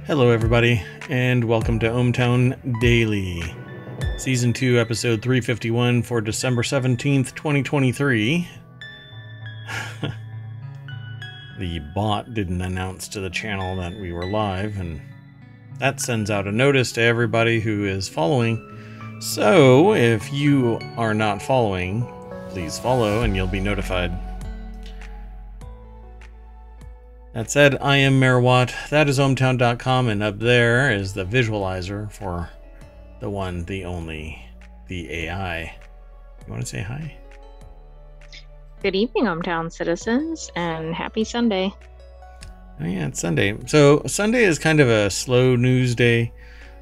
Hello everybody, and welcome to ohmTown Daily, Season 2, Episode 351 for December 17th, 2023. The bot didn't announce to the channel that we were live, and that sends out a notice to everybody who is following. So, if you are not following, please follow and you'll be notified. That said, I am Merwatt, that is ohmTown.com, and up there is the visualizer for the one, the only, the AI. You want to say hi? Good evening, ohmTown citizens, and happy Sunday. Oh yeah, it's Sunday. So Sunday is kind of a slow news day.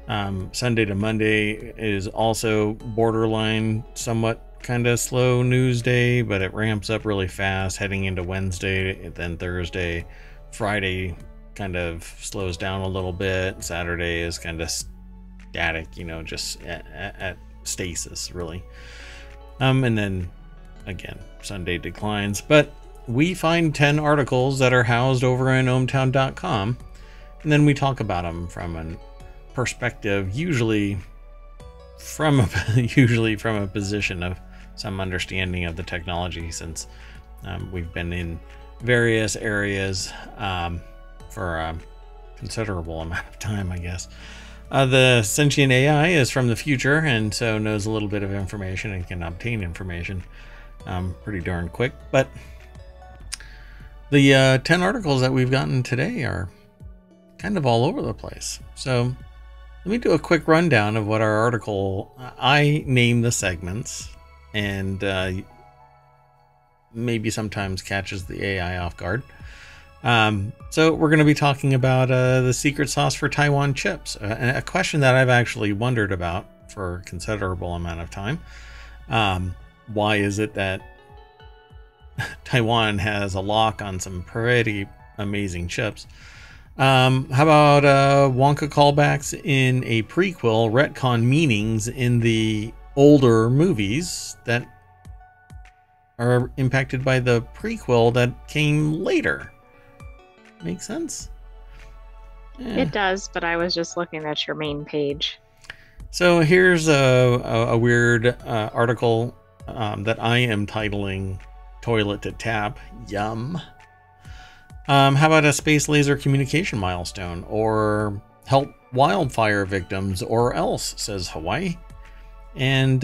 Sunday to Monday is also borderline, somewhat kind of slow news day, but it ramps up really fast heading into Wednesday, then Thursday. Friday kind of slows down a little bit. Saturday is kind of static, just at stasis, really. And then again, Sunday declines. But we find 10 articles that are housed over in ohmTown.com, and then we talk about them from a perspective, usually from a position of some understanding of the technology, since we've been in various areas for a considerable amount of time, I guess. The sentient AI is from the future, and so knows a little bit of information and can obtain information pretty darn quick. But the 10 articles that we've gotten today are kind of all over the place. So let me do a quick rundown of what our article, I name the segments, and maybe sometimes catches the AI off guard. So we're going to be talking about the secret sauce for Taiwan chips, a question that I've actually wondered about for a considerable amount of time. Why is it that Taiwan has a lock on some pretty amazing chips? How about Wonka callbacks in a prequel, retcon meanings in the older movies that are impacted by the prequel that came later? Makes sense? Yeah. It does, but I was just looking at your main page. So here's a weird article that I am titling Toilet to Tap, Yumm. How about a space laser communication milestone? Or help wildfire victims or else, says Hawaii. And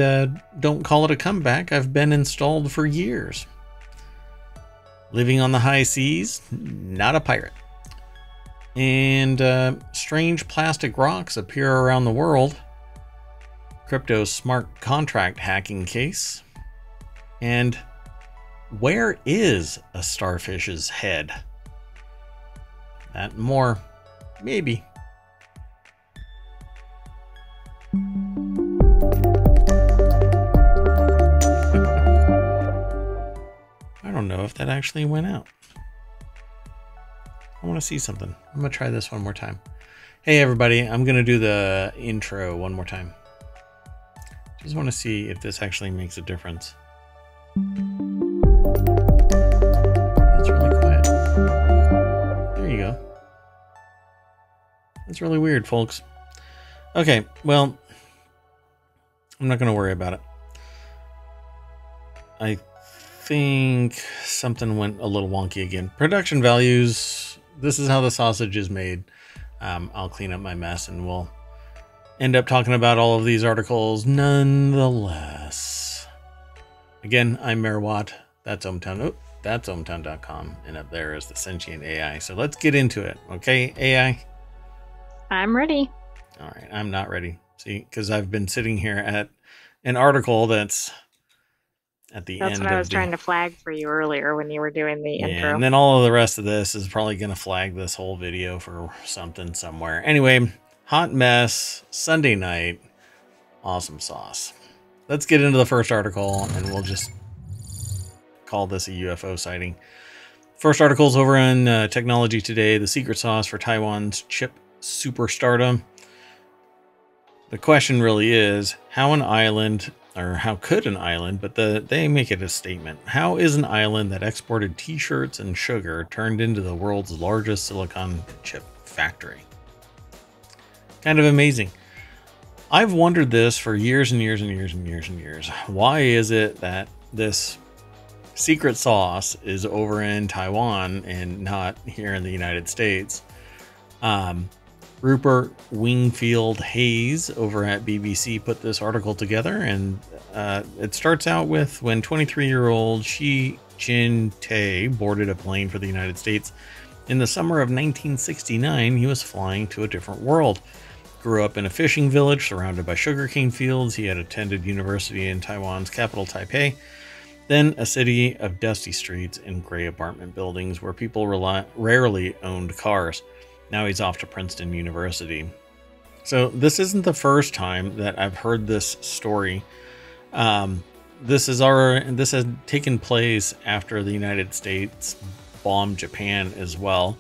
don't call it a comeback, I've been installed for years. Living on the high seas, not a pirate. And strange plastic rocks appear around the world. Crypto smart contract hacking case. And where is a starfish's head? That and more, maybe. I don't know if that actually went out. I want to see something. I'm going to try this one more time. Hey everybody, I'm going to do the intro one more time. Just want to see if this actually makes a difference. It's really quiet. There you go. That's really weird, folks. Okay, well, I'm not going to worry about it. I think something went a little wonky again. Production values. This is how the sausage is made. I'll clean up my mess and we'll end up talking about all of these articles nonetheless. Again, I'm Merwatt. That's ohmTown. Oh, that's ohmTown.com. And up there is the sentient AI. So let's get into it. Okay, AI? I'm ready. All right, I'm not ready. See, because I've been sitting here at an article that's at the end. That's what I was trying to flag for you earlier when you were doing the intro. And then all of the rest of this is probably going to flag this whole video for something somewhere. Anyway, hot mess, Sunday night, awesome sauce. Let's get into the first article, and we'll just call this a UFO sighting. First article is over on Technology Today, the secret sauce for Taiwan's chip superstardom. The question really is, how an island, or how could an island, but they make it a statement. How is an island that exported t-shirts and sugar turned into the world's largest silicon chip factory? Kind of amazing. I've wondered this for years and years and years and years and years. Why is it that this secret sauce is over in Taiwan and not here in the United States? Rupert Wingfield Hayes over at BBC put this article together, and it starts out with when 23-year-old Shi Chin-tae boarded a plane for the United States. In the summer of 1969, he was flying to a different world. Grew up in a fishing village surrounded by sugarcane fields. He had attended university in Taiwan's capital, Taipei, then a city of dusty streets and gray apartment buildings where people rarely owned cars. Now he's off to Princeton University. So this isn't the first time that I've heard this story. This has taken place after the United States bombed Japan as well,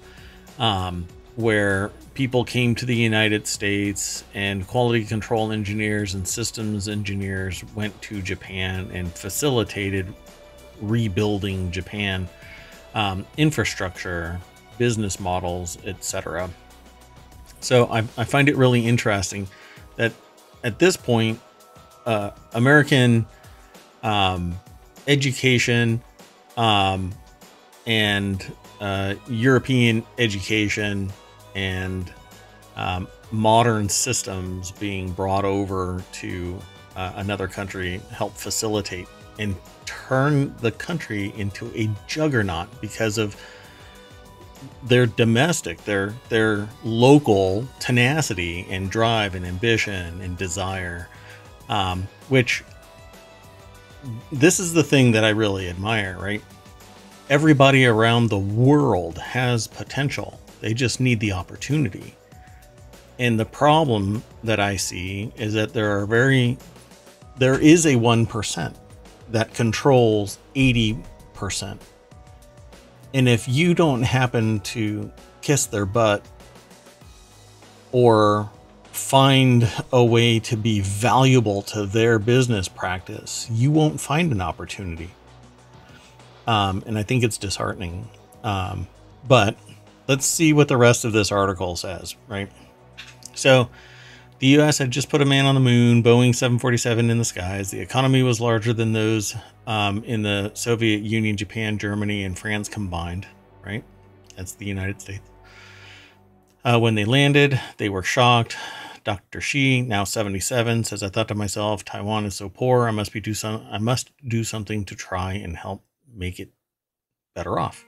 where people came to the United States and quality control engineers and systems engineers went to Japan and facilitated rebuilding Japan, infrastructure, business models, etc. So I find it really interesting that at this point, American education and European education and modern systems being brought over to another country help facilitate and turn the country into a juggernaut because of their domestic, their local tenacity and drive and ambition and desire, which this is the thing that I really admire, right? Everybody around the world has potential. They just need the opportunity. And the problem that I see is that there is a 1% that controls 80%. And if you don't happen to kiss their butt or find a way to be valuable to their business practice, you won't find an opportunity. And I think it's disheartening. But let's see what the rest of this article says, right? So the U.S. had just put a man on the moon, Boeing 747 in the skies. The economy was larger than those in the Soviet Union, Japan, Germany, and France combined, right? That's the United States. When they landed, they were shocked. Dr. Shi, now 77, says, "I thought to myself, Taiwan is so poor. I must do something to try and help make it better off."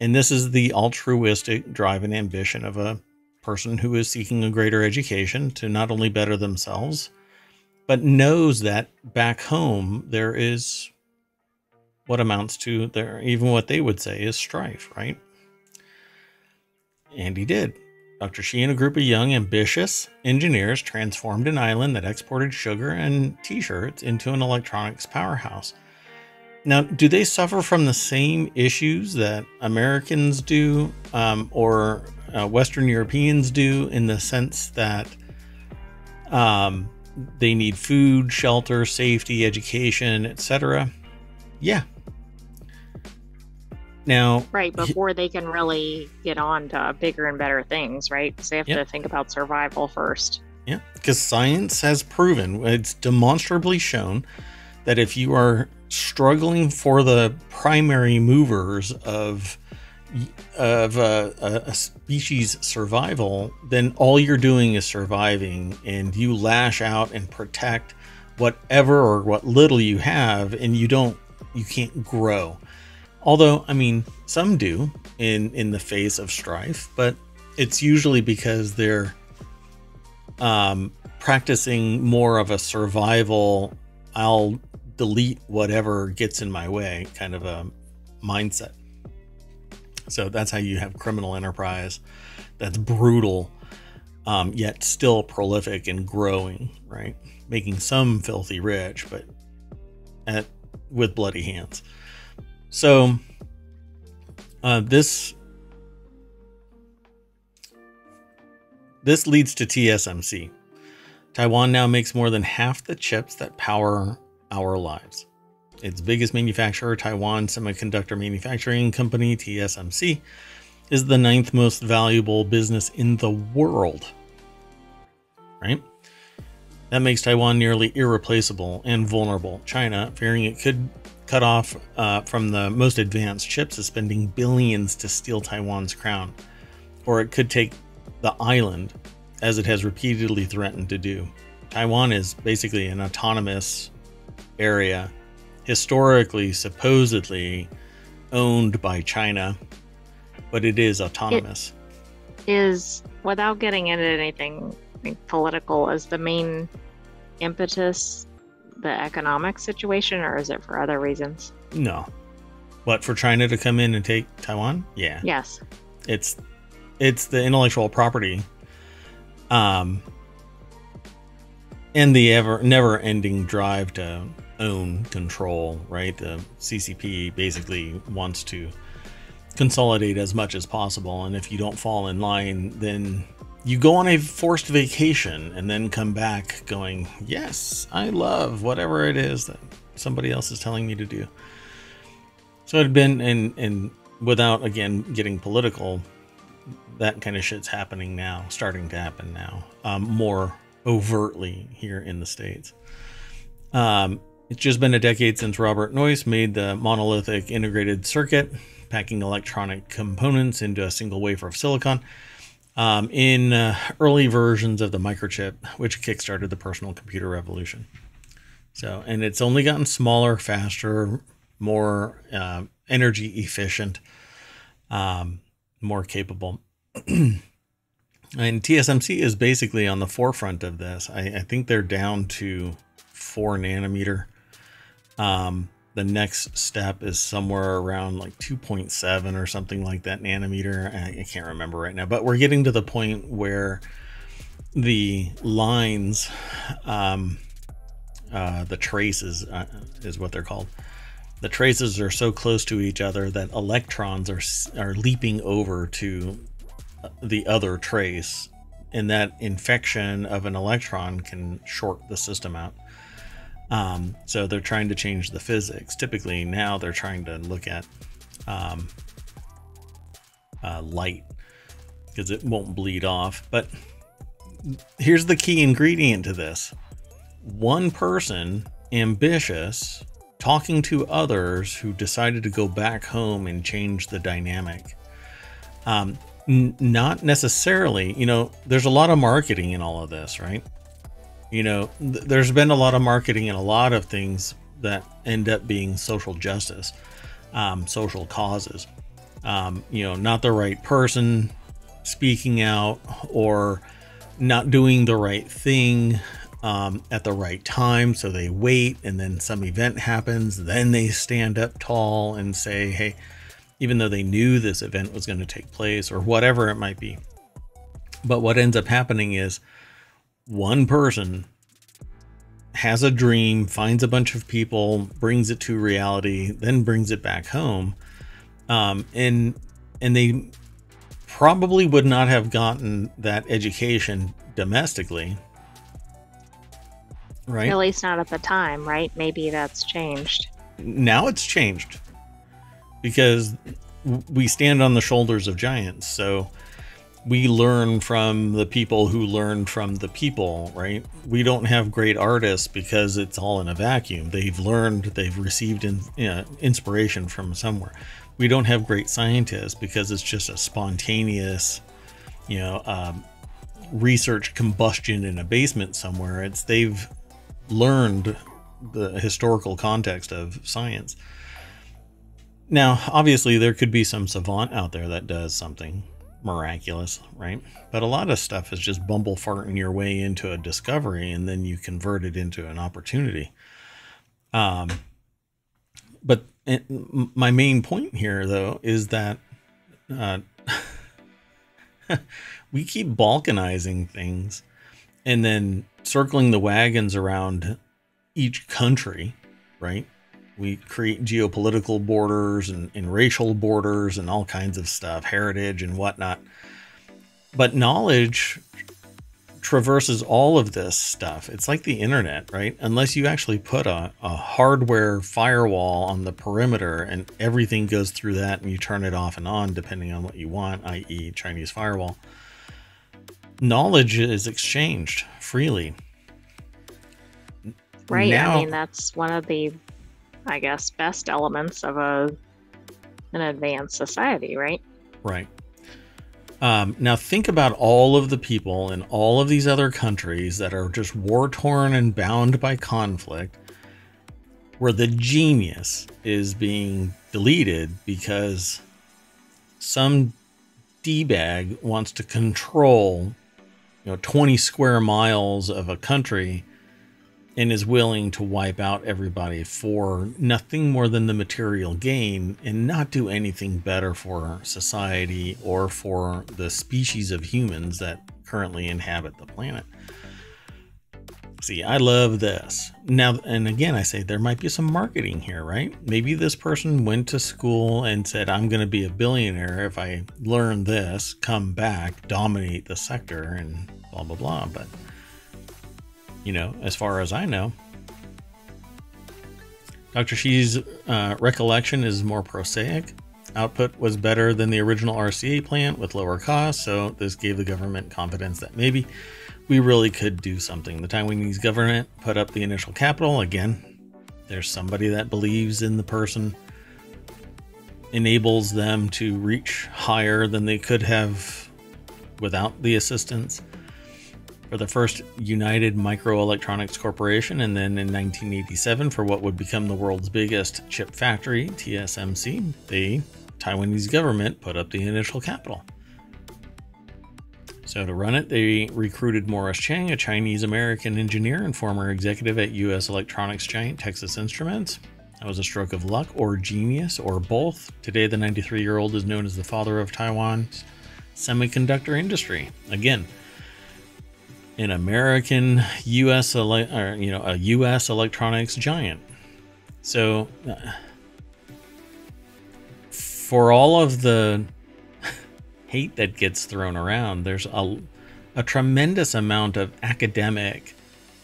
And this is the altruistic drive and ambition of a person who is seeking a greater education to not only better themselves, but knows that back home there is what amounts to even what they would say is strife, right? And he did. Dr. Shi and a group of young, ambitious engineers transformed an island that exported sugar and t-shirts into an electronics powerhouse. Now, do they suffer from the same issues that Americans do, or Western Europeans do, in the sense that they need food, shelter, safety, education, etc.? Yeah. Now, right, before they can really get on to bigger and better things, right? Because they have to think about survival first. Yeah, because science has proven, it's demonstrably shown, that if you are struggling for the primary movers of a species survival, then all you're doing is surviving, and you lash out and protect whatever or what little you have, and you can't grow. Although, I mean, some do in the face of strife, but it's usually because they're practicing more of a survival, I'll delete whatever gets in my way kind of a mindset. So that's how you have criminal enterprise that's brutal, yet still prolific and growing, right? Making some filthy rich, but with bloody hands. So this leads to TSMC. Taiwan now makes more than half the chips that power our lives. Its biggest manufacturer, Taiwan Semiconductor Manufacturing Company, TSMC, is the 9th most valuable business in the world. right? That makes Taiwan nearly irreplaceable and vulnerable. China, fearing it could cut off from the most advanced chips, is spending billions to steal Taiwan's crown. Or it could take the island, as it has repeatedly threatened to do. Taiwan is basically an autonomous area, historically, supposedly owned by China, but it is autonomous. Is, without getting into anything political, is the main impetus the economic situation, or is it for other reasons? No. What, for China to come in and take Taiwan? Yeah. Yes. It's the intellectual property, and the never-ending drive to own, control, right? The CCP basically wants to consolidate as much as possible, and if you don't fall in line, then you go on a forced vacation and then come back going, yes, I love whatever it is that somebody else is telling me to do. So it had been, and without, again, getting political, that kind of shit's happening now, starting to happen now, more overtly here in the States. It's just been a decade since Robert Noyce made the monolithic integrated circuit, packing electronic components into a single wafer of silicon, in early versions of the microchip, which kickstarted the personal computer revolution. So, and it's only gotten smaller, faster, more energy efficient, more capable. And TSMC is basically on the forefront of this. I think they're down to 4 nanometer. The next step is somewhere around like 2.7 or something like that nanometer. I can't remember right now, but we're getting to the point where the lines, the traces is what they're called. The traces are so close to each other that electrons are leaping over to the other trace, and that infection of an electron can short the system out. So they're trying to change the physics. Typically now they're trying to look at light, because it won't bleed off. But here's the key ingredient to this. One person, ambitious, talking to others who decided to go back home and change the dynamic. Not necessarily, you know, there's a lot of marketing in all of this, right? You know, there's been a lot of marketing in a lot of things that end up being social justice, social causes. You know, not the right person speaking out, or not doing the right thing at the right time. So they wait, and then some event happens. Then they stand up tall and say, hey, even though they knew this event was going to take place, or whatever it might be. But what ends up happening is one person has a dream, finds a bunch of people, brings it to reality, then brings it back home. And they probably would not have gotten that education domestically. Right? At least not at the time, right? Maybe that's changed. Now it's changed, because we stand on the shoulders of giants. So we learn from the people who learn from the people, right? We don't have great artists because it's all in a vacuum. They've learned, they've received inspiration from somewhere. We don't have great scientists because it's just a spontaneous, you know, research combustion in a basement somewhere. They've learned the historical context of science. Now, obviously, there could be some savant out there that does something miraculous, right? But a lot of stuff is just bumble farting your way into a discovery, and then you convert it into an opportunity. But my main point here, though, is that we keep balkanizing things and then circling the wagons around each country, right? We create geopolitical borders and racial borders and all kinds of stuff, heritage and whatnot. But knowledge traverses all of this stuff. It's like the internet, right? Unless you actually put a hardware firewall on the perimeter and everything goes through that, and you turn it off and on depending on what you want, i.e. Chinese firewall. knowledge is exchanged freely. Right. Now, I mean, that's one of the, I guess, best elements of an advanced society, right? right. Now think about all of the people in all of these other countries that are just war-torn and bound by conflict, where the genius is being deleted because some D-bag wants to control, 20 square miles of a country and is willing to wipe out everybody for nothing more than the material gain and not do anything better for society or for the species of humans that currently inhabit the planet. See, I love this. Now, and again, I say there might be some marketing here, right? Maybe this person went to school and said, I'm going to be a billionaire if I learn this, come back, dominate the sector, and blah, blah, blah. But as far as I know, Dr. Xi's recollection is more prosaic. Output was better than the original RCA plant with lower costs, so this gave the government confidence that maybe we really could do something. The Taiwanese government put up the initial capital. Again, there's somebody that believes in the person, enables them to reach higher than they could have without the assistance. For the first United Microelectronics Corporation, and then in 1987 for what would become the world's biggest chip factory, TSMC, the Taiwanese government put up the initial capital. So to run it, they recruited Morris Chang, a Chinese-American engineer and former executive at U.S. electronics giant Texas Instruments. That was a stroke of luck or genius or both. Today, the 93-year-old is known as the father of Taiwan's semiconductor industry. Again, an American a U.S. electronics giant. So for all of the hate that gets thrown around, there's a tremendous amount of academic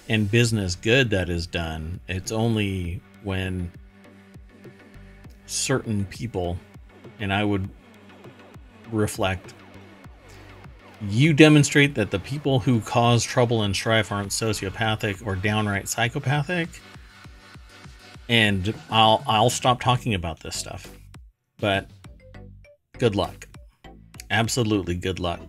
and business good that is done. It's only when certain people, and I would reflect, you demonstrate that the people who cause trouble and strife aren't sociopathic or downright psychopathic, and I'll stop talking about this stuff. But good luck. Absolutely good luck.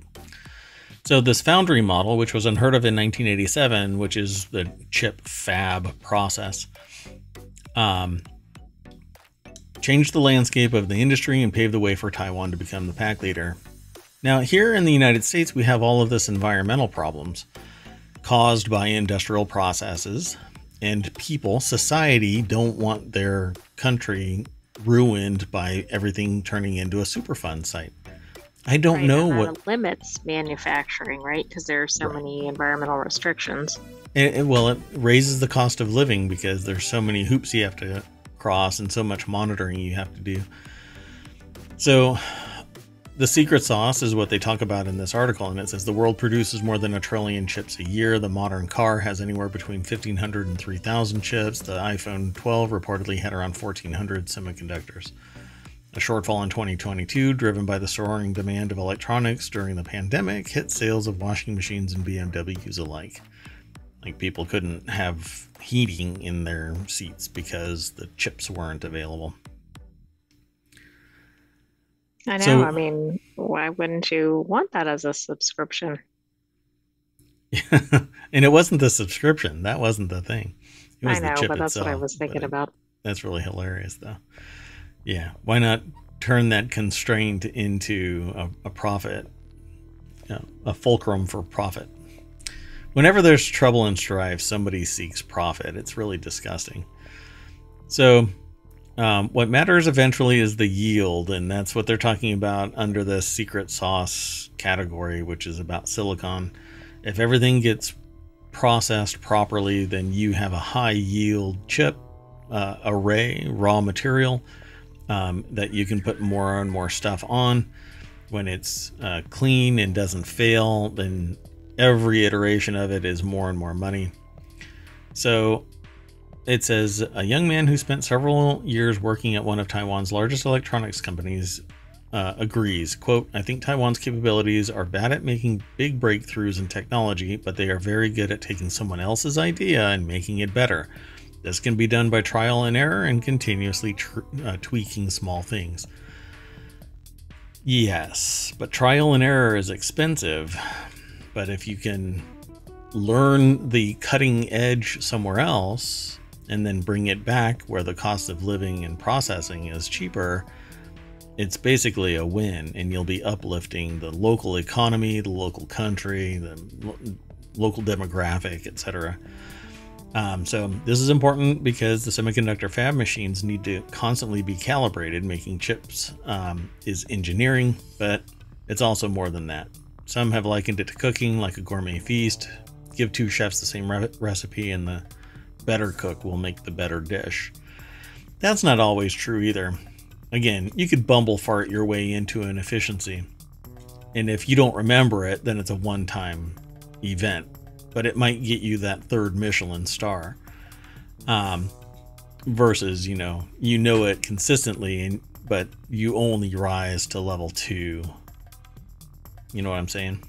So this foundry model, which was unheard of in 1987, which is the chip fab process, changed the landscape of the industry and paved the way for Taiwan to become the pack leader. Now, here in the United States, we have all of this environmental problems caused by industrial processes, and people, society, don't want their country ruined by everything turning into a Superfund site. I don't know what limits manufacturing, right? Because there are so many environmental restrictions. Well, it raises the cost of living because there's so many hoops you have to cross and so much monitoring you have to do. So the secret sauce is what they talk about in this article, and it says the world produces more than 1 trillion chips a year. The modern car has anywhere between 1,500 and 3,000 chips. The iPhone 12 reportedly had around 1,400 semiconductors. A shortfall in 2022, driven by the soaring demand of electronics during the pandemic, hit sales of washing machines and BMWs alike. Like, people couldn't have heating in their seats because the chips weren't available. I know. I mean, why wouldn't you want that as a subscription? And it wasn't the subscription. That wasn't the thing. It was I know, the chip but that's itself, what I was thinking about. That's really hilarious, though. Yeah, why not turn that constraint into a profit, a fulcrum for profit? Whenever there's trouble and strife, somebody seeks profit. It's really disgusting. So what matters eventually is the yield, and that's what they're talking about under the secret sauce category, which is about silicon. If everything gets processed properly, then you have a high yield chip array, raw material, that you can put more and more stuff on. When it's clean and doesn't fail, then every iteration of it is more and more money. So it says a young man who spent several years working at one of Taiwan's largest electronics companies agrees, quote, "I think Taiwan's capabilities are bad at making big breakthroughs in technology, but they are very good at taking someone else's idea and making it better. This can be done by trial and error and continuously tweaking small things." Yes, but trial and error is expensive. But if you can learn the cutting edge somewhere else and then bring it back where the cost of living and processing is cheaper, it's basically a win, and you'll be uplifting the local economy, the local country, the local demographic, etc. So this is important because the semiconductor fab machines need to constantly be calibrated. Making chips is engineering, but it's also more than that. Some have likened it to cooking, like a gourmet feast. Give two chefs the same recipe and the better cook will make the better dish. That's not always true either. Again, you could bumble fart your way into an efficiency, and if you don't remember it, then it's a one-time event, but it might get you that third Michelin star. Versus, you know it consistently, but you only rise to level 2. You know what I'm saying?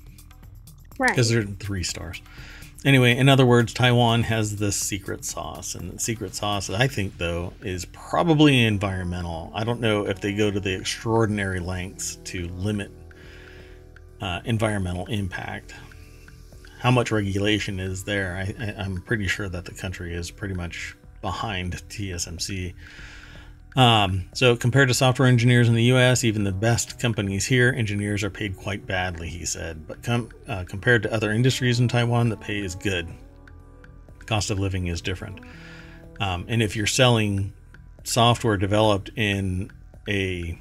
Right. Because they're 3 stars. Anyway, in other words, Taiwan has this secret sauce. And the secret sauce, I think, though, is probably environmental. I don't know if they go to the extraordinary lengths to limit environmental impact. How much regulation is there? I'm pretty sure that the country is pretty much behind TSMC. So compared to software engineers in the US, even the best companies here, engineers are paid quite badly, he said. But compared to other industries in Taiwan, the pay is good. The cost of living is different. And if you're selling software developed in a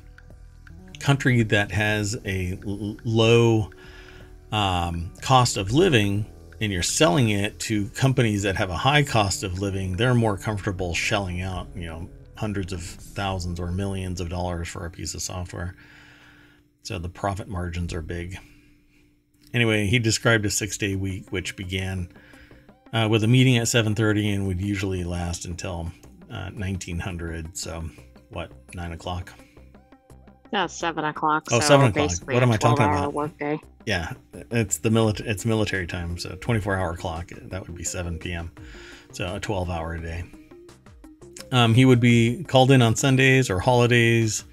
country that has a low cost of living, and you're selling it to companies that have a high cost of living, they're more comfortable shelling out, hundreds of thousands or millions of dollars for a piece of software. So the profit margins are big. Anyway, he described a 6-day week, which began with a meeting at 7:30 and would usually last until 1900. So what, 9 o'clock? Yeah, 7 o'clock. Oh, so 7 o'clock. basically What am I talking about? Workday. Yeah, it's military time. So 24-hour clock. That would be 7 p.m. So a 12-hour a day. He would be called in on Sundays or holidays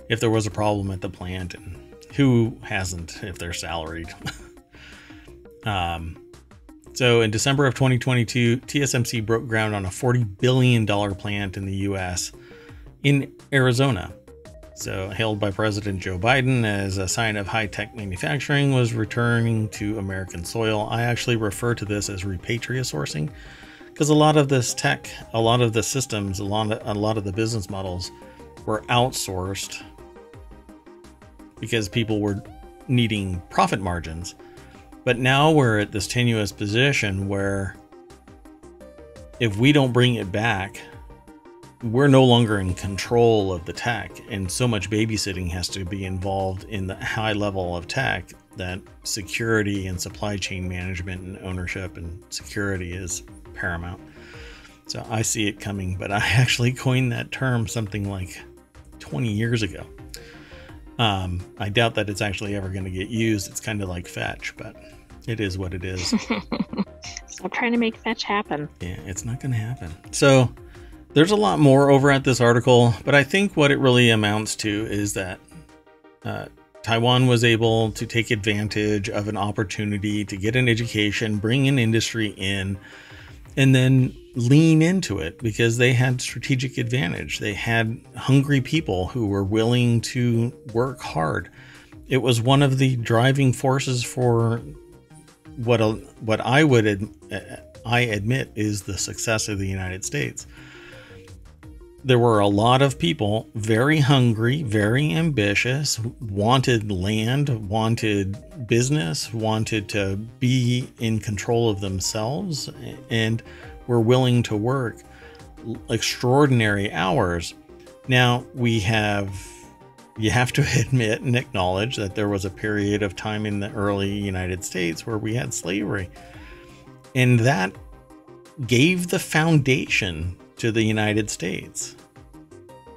if there was a problem at the plant, and who hasn't if they're salaried. So in December of 2022, TSMC broke ground on a $40 billion plant in the US in Arizona. So hailed by President Joe Biden as a sign of high-tech manufacturing was returning to American soil. I actually refer to this as repatriate-sourcing, because a lot of this tech, a lot of the systems, a lot of the business models were outsourced because people were needing profit margins. But now we're at this tenuous position where if we don't bring it back, we're no longer in control of the tech, and so much babysitting has to be involved in the high level of tech that security and supply chain management and ownership and security is paramount. So I see it coming, but I actually coined that term something like 20 years ago. I doubt that it's actually ever going to get used. It's kind of like fetch, but it is what it is. Stop trying to make fetch happen. Yeah, it's not going to happen. So there's a lot more over at this article, but I think what it really amounts to is that Taiwan was able to take advantage of an opportunity to get an education, bring an industry in, and then lean into it because they had strategic advantage. They had hungry people who were willing to work hard. It was one of the driving forces for what I admit is the success of the United States. There were a lot of people very hungry, very ambitious, wanted land, wanted business, wanted to be in control of themselves, and were willing to work extraordinary hours. Now, you have to admit and acknowledge that there was a period of time in the early United States where we had slavery. And that gave the foundation to the United States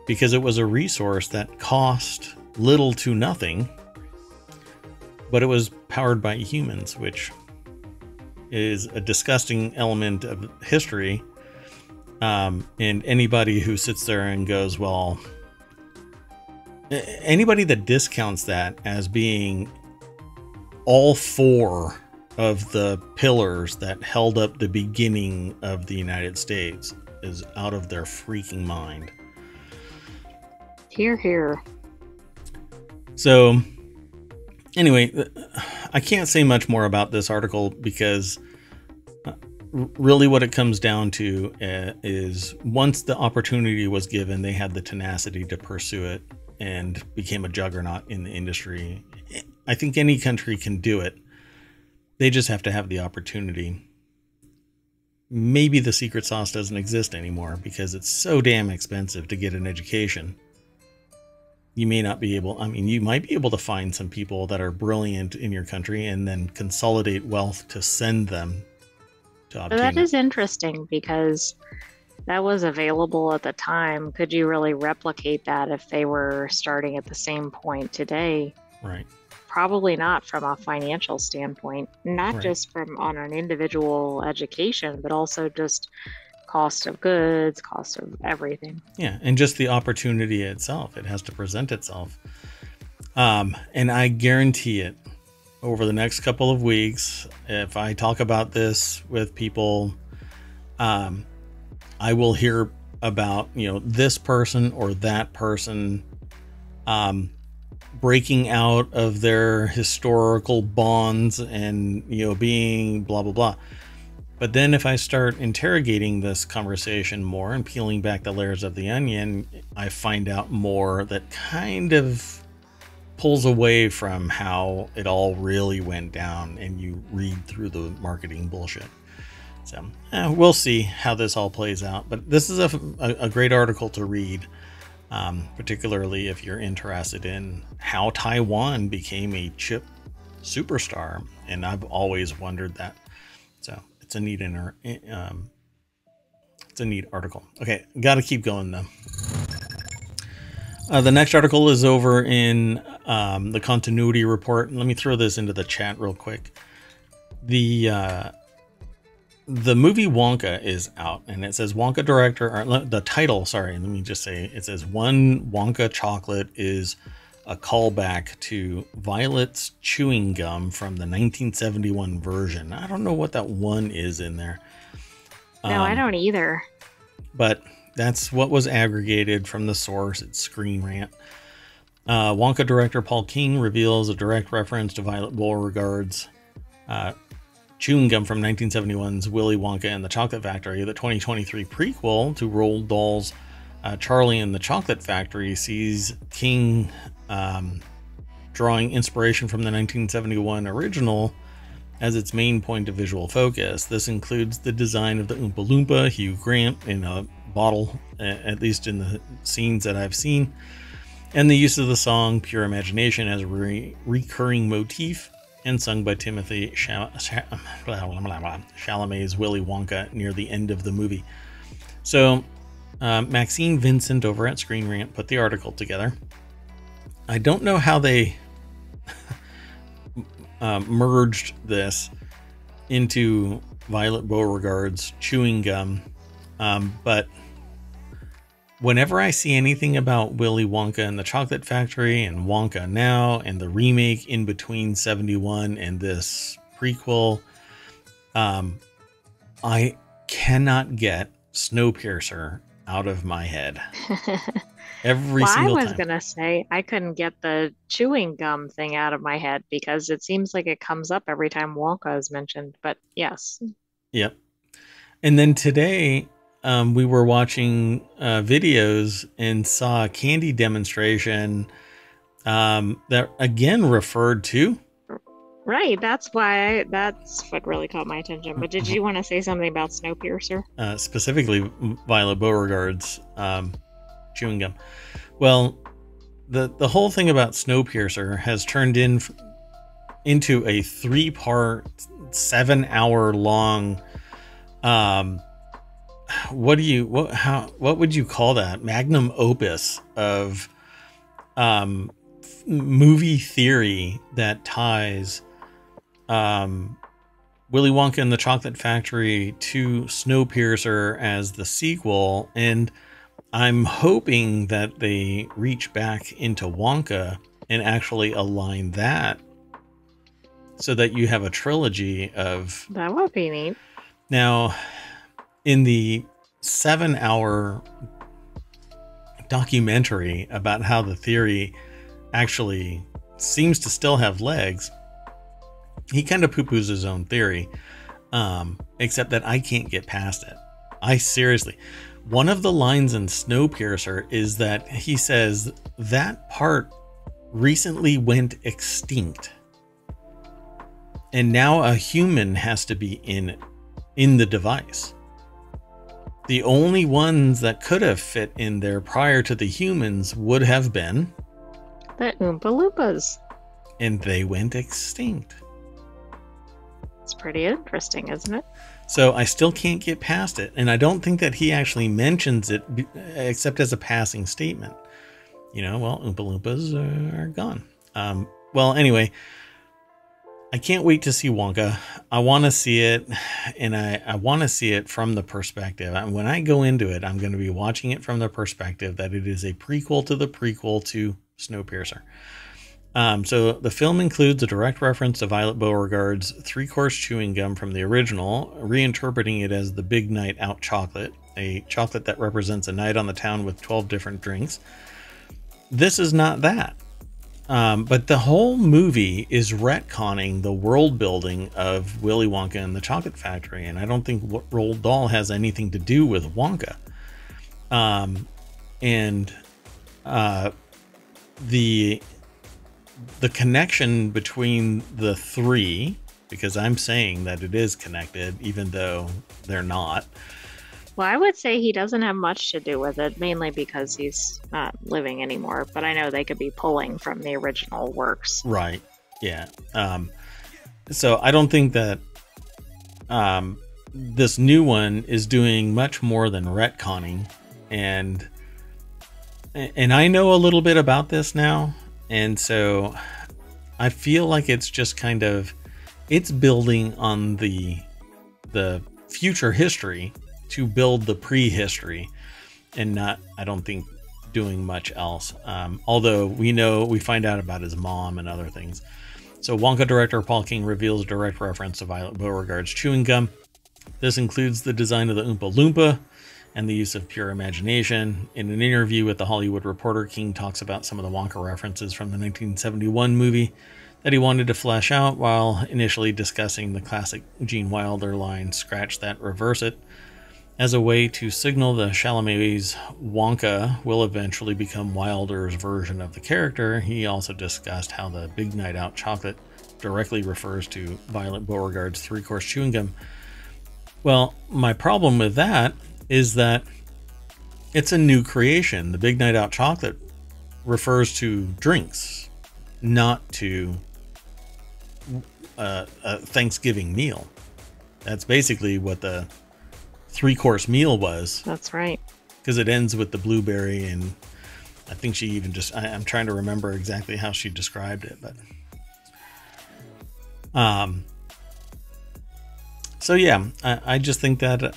because it was a resource that cost little to nothing, but it was powered by humans, which is a disgusting element of history. And anybody who sits there and goes, well, anybody that discounts that as being all four of the pillars that held up the beginning of the United States is out of their freaking mind. Hear, hear. So anyway, I can't say much more about this article because really what it comes down to is once the opportunity was given, they had the tenacity to pursue it and became a juggernaut in the industry. I think any country can do it. They just have to have the opportunity. Maybe the secret sauce doesn't exist anymore because it's so damn expensive to get an education. You may not be able, I mean, you might be able to find some people that are brilliant in your country and then consolidate wealth to send them to obtain That it. is interesting because that was available at the time. Could you really replicate that if they were starting at the same point today? Right. Probably not from a financial standpoint, not Right. just from on an individual education, but also just cost of goods, cost of everything. Yeah, and just the opportunity itself. It has to present itself. And I guarantee it, over the next couple of weeks, if I talk about this with people, I will hear about, this person or that person breaking out of their historical bonds and, being blah, blah, blah. But then if I start interrogating this conversation more and peeling back the layers of the onion, I find out more that kind of pulls away from how it all really went down, and you read through the marketing bullshit. So we'll see how this all plays out. But this is a great article to read, particularly if you're interested in how Taiwan became a chip superstar. And I've always wondered that. So it's a neat article. Okay, got to keep going though. The next article is over in the continuity report. Let me throw this into the chat real quick. The movie Wonka is out, and it says Wonka director, or the title, sorry, let me just say, it says one Wonka chocolate is a callback to Violet's chewing gum from the 1971 version. I don't know what that one is in there. No, I don't either. But that's what was aggregated from the source. It's Screen Rant. Wonka director Paul King reveals a direct reference to Violet Beauregard's chewing gum from 1971's Willy Wonka and the Chocolate Factory. The 2023 prequel to Roald Dahl's Charlie and the Chocolate Factory sees King drawing inspiration from the 1971 original as its main point of visual focus. This includes the design of the Oompa Loompa, Hugh Grant, in a bottle, at least in the scenes that I've seen, and the use of the song Pure Imagination as a recurring motif, and sung by Timothy Chalamet's Willy Wonka near the end of the movie. So Maxine Vincent over at Screen Rant put the article together. I don't know how they merged this into Violet Beauregard's chewing gum, but whenever I see anything about Willy Wonka and the Chocolate Factory and Wonka Now and the remake in between 71 and this prequel, I cannot get Snowpiercer out of my head. Every single time. I was going to say I couldn't get the chewing gum thing out of my head because it seems like it comes up every time Wonka is mentioned, but yes. Yep. And then today we were watching videos and saw a candy demonstration that again referred to. Right. That's what really caught my attention. But did you want to say something about Snowpiercer? Specifically Violet Beauregard's chewing gum. Well, the whole thing about Snowpiercer has turned into a 3-part, 7-hour long what would you call that? Magnum opus of movie theory that ties Willy Wonka and the Chocolate Factory to Snowpiercer as the sequel, and I'm hoping that they reach back into Wonka and actually align that so that you have a trilogy of... That would be neat. Now, in the 7-hour documentary about how the theory actually seems to still have legs, he kind of poo-poos his own theory, except that I can't get past it. I seriously... One of the lines in Snowpiercer is that he says that part recently went extinct. And now a human has to be in the device. The only ones that could have fit in there prior to the humans would have been the Oompa Loompas. And they went extinct. It's pretty interesting, isn't it? So I still can't get past it. And I don't think that he actually mentions it except as a passing statement. You know, well, Oompa Loompas are gone. Well, anyway, I can't wait to see Wonka. I want to see it, and I want to see it from the perspective. When I go into it, I'm going to be watching it from the perspective that it is a prequel to the prequel to Snowpiercer. So the film includes a direct reference to Violet Beauregard's 3-course chewing gum from the original, reinterpreting it as the Big Night Out chocolate, a chocolate that represents a night on the town with 12 different drinks. This is not that. But the whole movie is retconning the world building of Willy Wonka and the Chocolate Factory, and I don't think Roald Dahl has anything to do with Wonka. The connection between the three, because I'm saying that it is connected, even though they're not. Well, I would say he doesn't have much to do with it, mainly because he's not living anymore. But I know they could be pulling from the original works. Right. Yeah. So I don't think that this new one is doing much more than retconning. And I know a little bit about this now. And so I feel like it's just kind of, it's building on the future history to build the prehistory, and not, I don't think, doing much else. Although we find out about his mom and other things. So Wonka director Paul King reveals a direct reference to Violet Beauregard's chewing gum. This includes the design of the Oompa Loompa and the use of pure imagination. In an interview with The Hollywood Reporter, King talks about some of the Wonka references from the 1971 movie that he wanted to flesh out, while initially discussing the classic Gene Wilder line, "Scratch that, reverse it," as a way to signal that Chalamet's Wonka will eventually become Wilder's version of the character. He also discussed how the Big Night Out chocolate directly refers to Violet Beauregard's 3-course chewing gum. Well, my problem with that is that it's a new creation. The Big Night Out chocolate refers to drinks, not to a Thanksgiving meal. That's basically what the 3-course meal was. That's right. Because it ends with the blueberry, and I think she even just, I'm trying to remember exactly how she described it, but so yeah, I just think that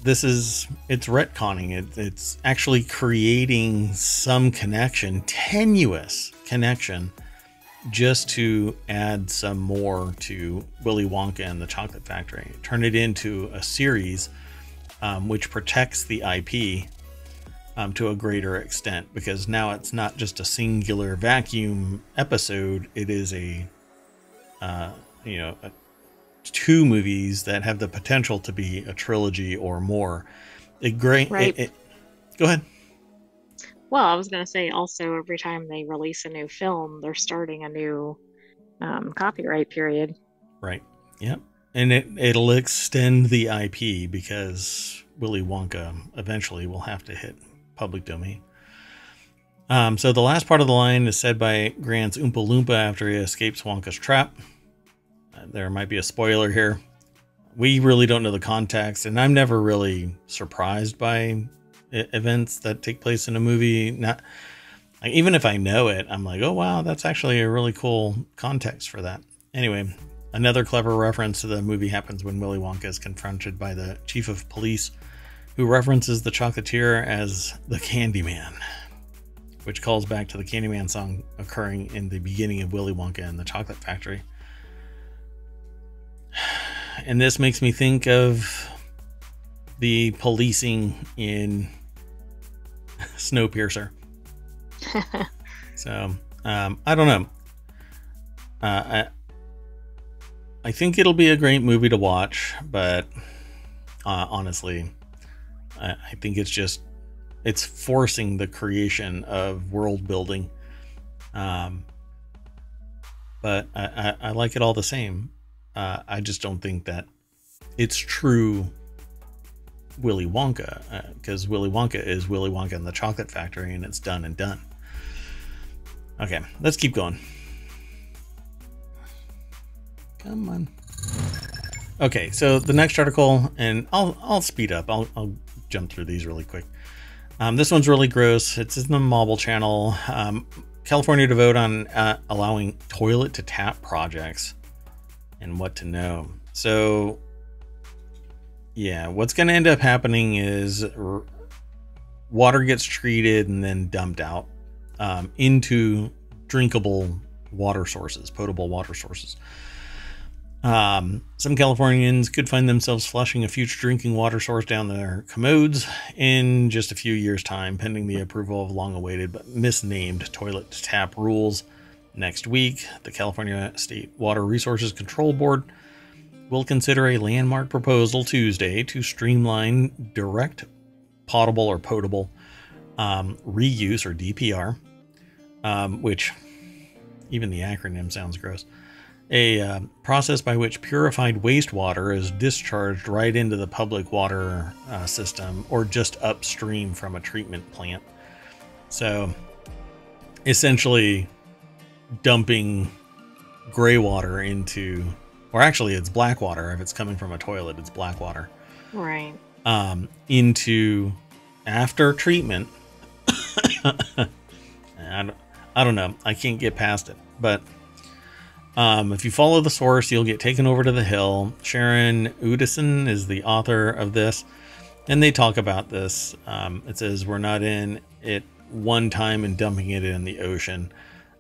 it's retconning. It's actually creating some connection, tenuous connection, just to add some more to Willy Wonka and the Chocolate Factory. Turn it into a series which protects the IP to a greater extent, because now it's not just a singular vacuum episode. It is two movies that have the potential to be a trilogy or more. Right. Go ahead. Well, I was going to say also, every time they release a new film, they're starting a new copyright period. Right. Yep. And it'll extend the IP, because Willy Wonka eventually will have to hit public domain. So the last part of the line is said by Grant's Oompa Loompa after he escapes Wonka's trap. There might be a spoiler here. We really don't know the context, and I'm never really surprised by events that take place in a movie. Like, even if I know it, I'm like, oh wow, that's actually a really cool context for that. Anyway, another clever reference to the movie happens when Willy Wonka is confronted by the chief of police, who references the chocolatier as the Candyman, which calls back to the Candyman song occurring in the beginning of Willy Wonka and the Chocolate Factory. And this makes me think of the policing in Snowpiercer. So, I don't know. I think it'll be a great movie to watch, but honestly, I think it's forcing the creation of world building. But I like it all the same. I just don't think that it's true Willy Wonka, because Willy Wonka is Willy Wonka and the Chocolate Factory, and it's done and done. Okay, let's keep going. Come on. Okay, so the next article, and I'll speed up. I'll jump through these really quick. This one's really gross. It's in the Mobile Channel. California to vote on allowing toilet to tap projects and what to know. So, yeah, what's going to end up happening is water gets treated and then dumped out into drinkable water sources, potable water sources. Some Californians could find themselves flushing a future drinking water source down their commodes in just a few years' time, pending the approval of long-awaited but misnamed toilet to tap rules. Next week, the California State Water Resources Control Board will consider a landmark proposal Tuesday to streamline direct potable or potable reuse, or DPR, which even the acronym sounds gross. A process by which purified wastewater is discharged right into the public water system, or just upstream from a treatment plant. So essentially dumping gray water into, or actually it's black water. If it's coming from a toilet, it's black water. Right. Into, after treatment. I don't know. I can't get past it. But if you follow the source, you'll get taken over to the hill. Sharon Udison is the author of this, and they talk about this. It says, we're not in it one time and dumping it in the ocean.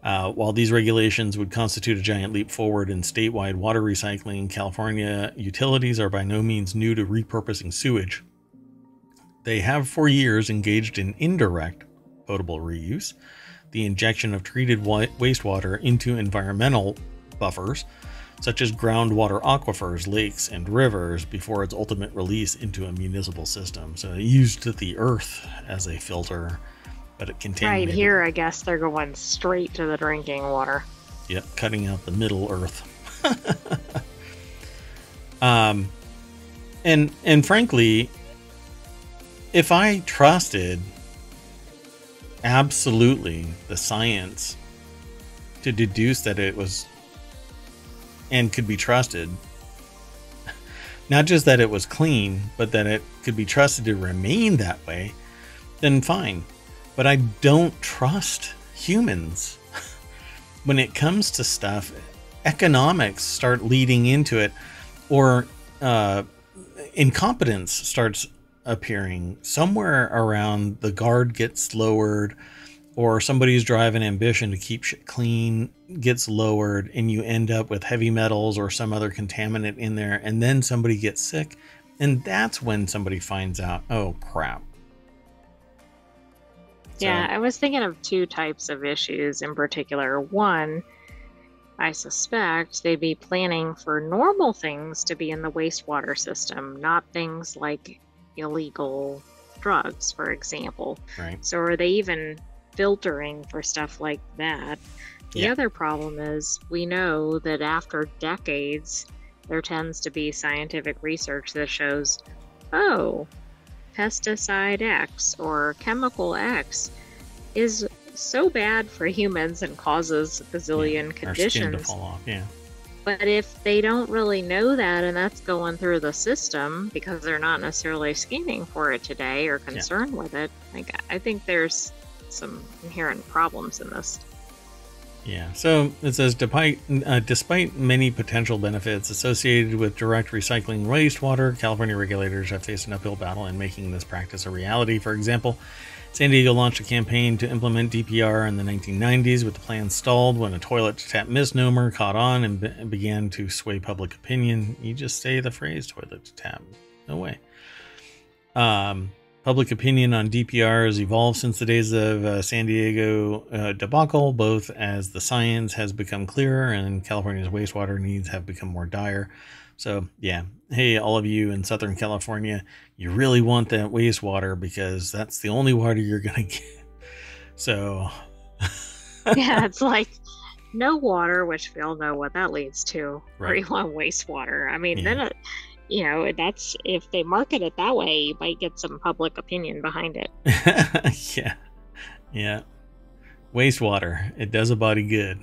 While these regulations would constitute a giant leap forward in statewide water recycling, California utilities are by no means new to repurposing sewage. They have for years engaged in indirect potable reuse, the injection of treated wastewater into environmental buffers, such as groundwater aquifers, lakes, and rivers, before its ultimate release into a municipal system. So it used the earth as a filter, but it contaminated. Right here, I guess they're going straight to the drinking water. Yep, cutting out the middle earth. And frankly, if I trusted absolutely the science to deduce that it was and could be trusted, not just that it was clean, but that it could be trusted to remain that way, then fine. But I don't trust humans. When it comes to stuff, economics start leading into it, or incompetence starts appearing somewhere around. The guard gets lowered, or somebody's drive and ambition to keep shit clean gets lowered, and you end up with heavy metals or some other contaminant in there, and then somebody gets sick, and that's when somebody finds out, oh crap. Yeah, I was thinking of two types of issues in particular. One, I suspect they'd be planning for normal things to be in the wastewater system, not things like illegal drugs, for example. Right. So are they even filtering for stuff like that? The other problem is, we know that after decades, there tends to be scientific research that shows, oh, pesticide X or chemical X is so bad for humans and causes a bazillion conditions. Our skin to fall off, yeah. But if they don't really know that, and that's going through the system because they're not necessarily scanning for it today or concerned with it, like, I think there's some inherent problems in this. Yeah, so it says, despite many potential benefits associated with direct recycling wastewater, California regulators have faced an uphill battle in making this practice a reality. For example, San Diego launched a campaign to implement DPR in the 1990s, with the plan stalled when a toilet-to-tap misnomer caught on and began to sway public opinion. You just say the phrase toilet-to-tap. No way. Public opinion on DPR has evolved since the days of San Diego debacle, both as the science has become clearer and California's wastewater needs have become more dire. So, yeah. Hey, all of you in Southern California, you really want that wastewater because that's the only water you're going to get. So... Yeah, it's like no water, which we all know what that leads to. Right. Or you want wastewater. I mean, then that's, if they market it that way, you might get some public opinion behind it. Yeah. Wastewater, it does a body good.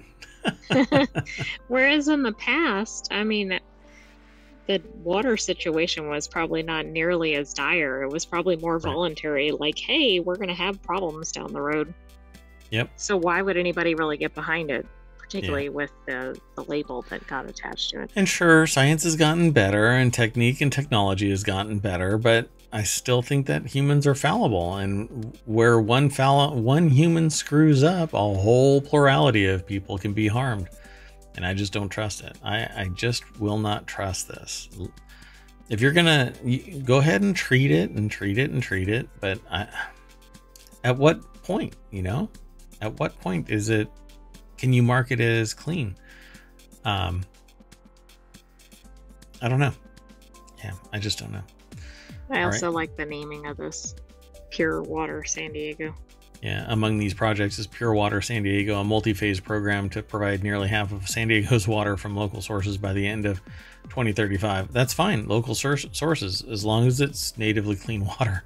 Whereas in the past, I mean, the water situation was probably not nearly as dire. It was probably more voluntary, like, hey, we're going to have problems down the road. Yep. So why would anybody really get behind it? Particularly with the label that got attached to it. And sure, science has gotten better and technique and technology has gotten better, but I still think that humans are fallible, and where one human screws up, a whole plurality of people can be harmed. And I just don't trust it. I just will not trust this. If you're gonna go ahead and treat it, but at what point, at what point is it, can you market it as clean? I don't know. Yeah, I just don't know. I also like the naming of this, Pure Water San Diego. Yeah, among these projects is Pure Water San Diego, a multi-phase program to provide nearly half of San Diego's water from local sources by the end of 2035. That's fine, local sources, as long as it's natively clean water.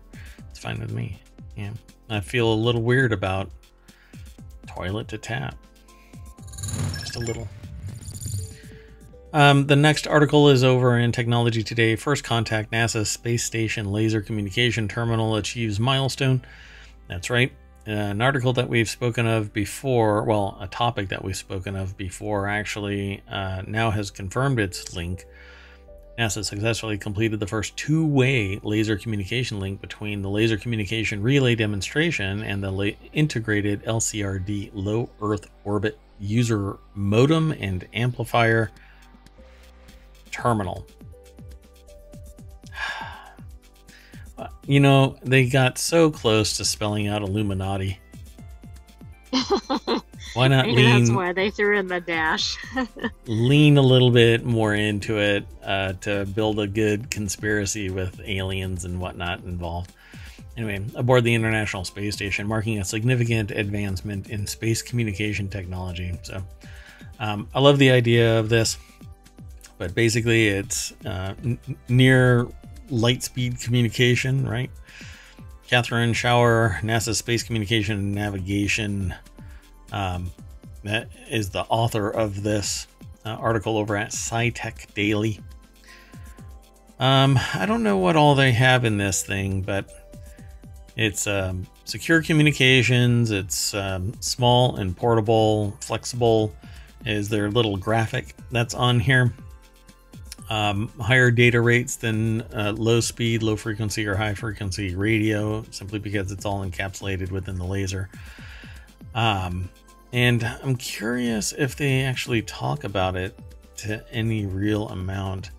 It's fine with me. Yeah, I feel a little weird about toilet to tap. Just a little. The next article is over in Technology Today. First contact, NASA Space Station Laser Communication Terminal achieves milestone. That's right. An article that we've spoken of before, well, a topic that we've spoken of before actually now has confirmed its link. NASA successfully completed the first two-way laser communication link between the laser communication relay demonstration and the integrated LCRD low Earth orbit user modem and amplifier terminal. They got so close to spelling out Illuminati. Why not lean? That's why they threw in the dash. Lean a little bit more into it to build a good conspiracy with aliens and whatnot involved. Anyway, aboard the International Space Station, marking a significant advancement in space communication technology. So, I love the idea of this, but basically it's near light speed communication, right? Catherine Schauer, NASA Space Communication and Navigation, that is the author of this article over at SciTech Daily. I don't know what all they have in this thing, but it's secure communications. It's small and portable, flexible is their little graphic that's on here. Higher data rates than low speed, low frequency, or high frequency radio, simply because it's all encapsulated within the laser. And I'm curious if they actually talk about it to any real amount.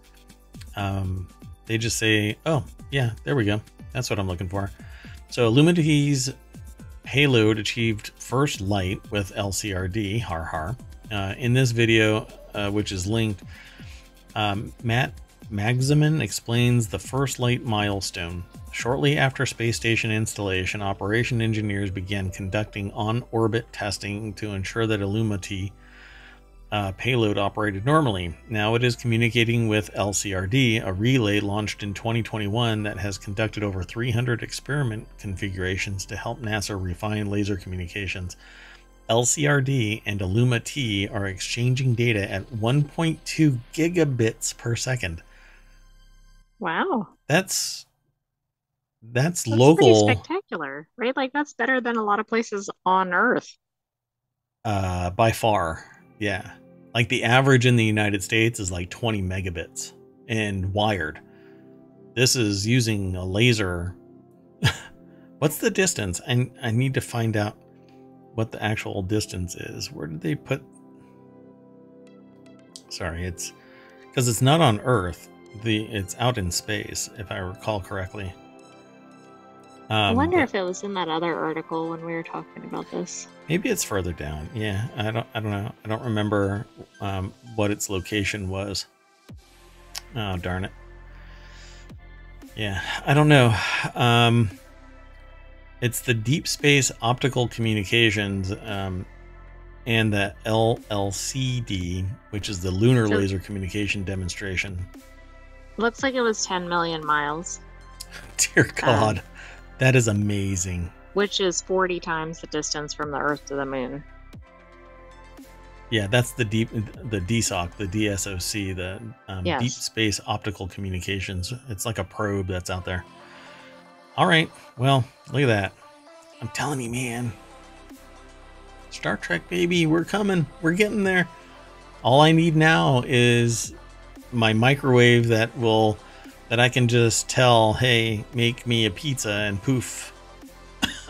They just say, oh, yeah, there we go. That's what I'm looking for. So Illumity's payload achieved first light with LCRD, har har. In this video, which is linked, Matt Magzaman explains the first light milestone. Shortly after space station installation, operation engineers began conducting on-orbit testing to ensure that Illumity payload operated normally. Now it is communicating with LCRD, a relay launched in 2021 that has conducted over 300 experiment configurations to help NASA refine laser communications. LCRD and Illumity are exchanging data at 1.2 gigabits per second. Wow. That's That's That's pretty local, spectacular, right? Like that's better than a lot of places on Earth. by far. Yeah. Like the average in the United States is like 20 megabits and wired. This is using a laser. What's the distance? I need to find out what the actual distance is. Where did they put? Sorry, it's because it's not on Earth. It's out in space, if I recall correctly. I wonder if it was in that other article when we were talking about this. Maybe it's further down. Yeah, I don't know. I don't remember what its location was. Oh, darn it. Yeah, I don't know. It's the Deep Space Optical Communications and the LLCD, which is the Lunar Laser Communication Demonstration. Looks like it was 10 million miles. Dear God, that is amazing. Which is 40 times the distance from the Earth to the Moon. Yeah, that's the DSOC, the DSOC, the Yes. Deep Space Optical Communications. It's like a probe that's out there. All right, well, look at that. I'm telling you, man. Star Trek, baby, we're coming. We're getting there. All I need now is my microwave that I can just tell, hey, make me a pizza, and poof.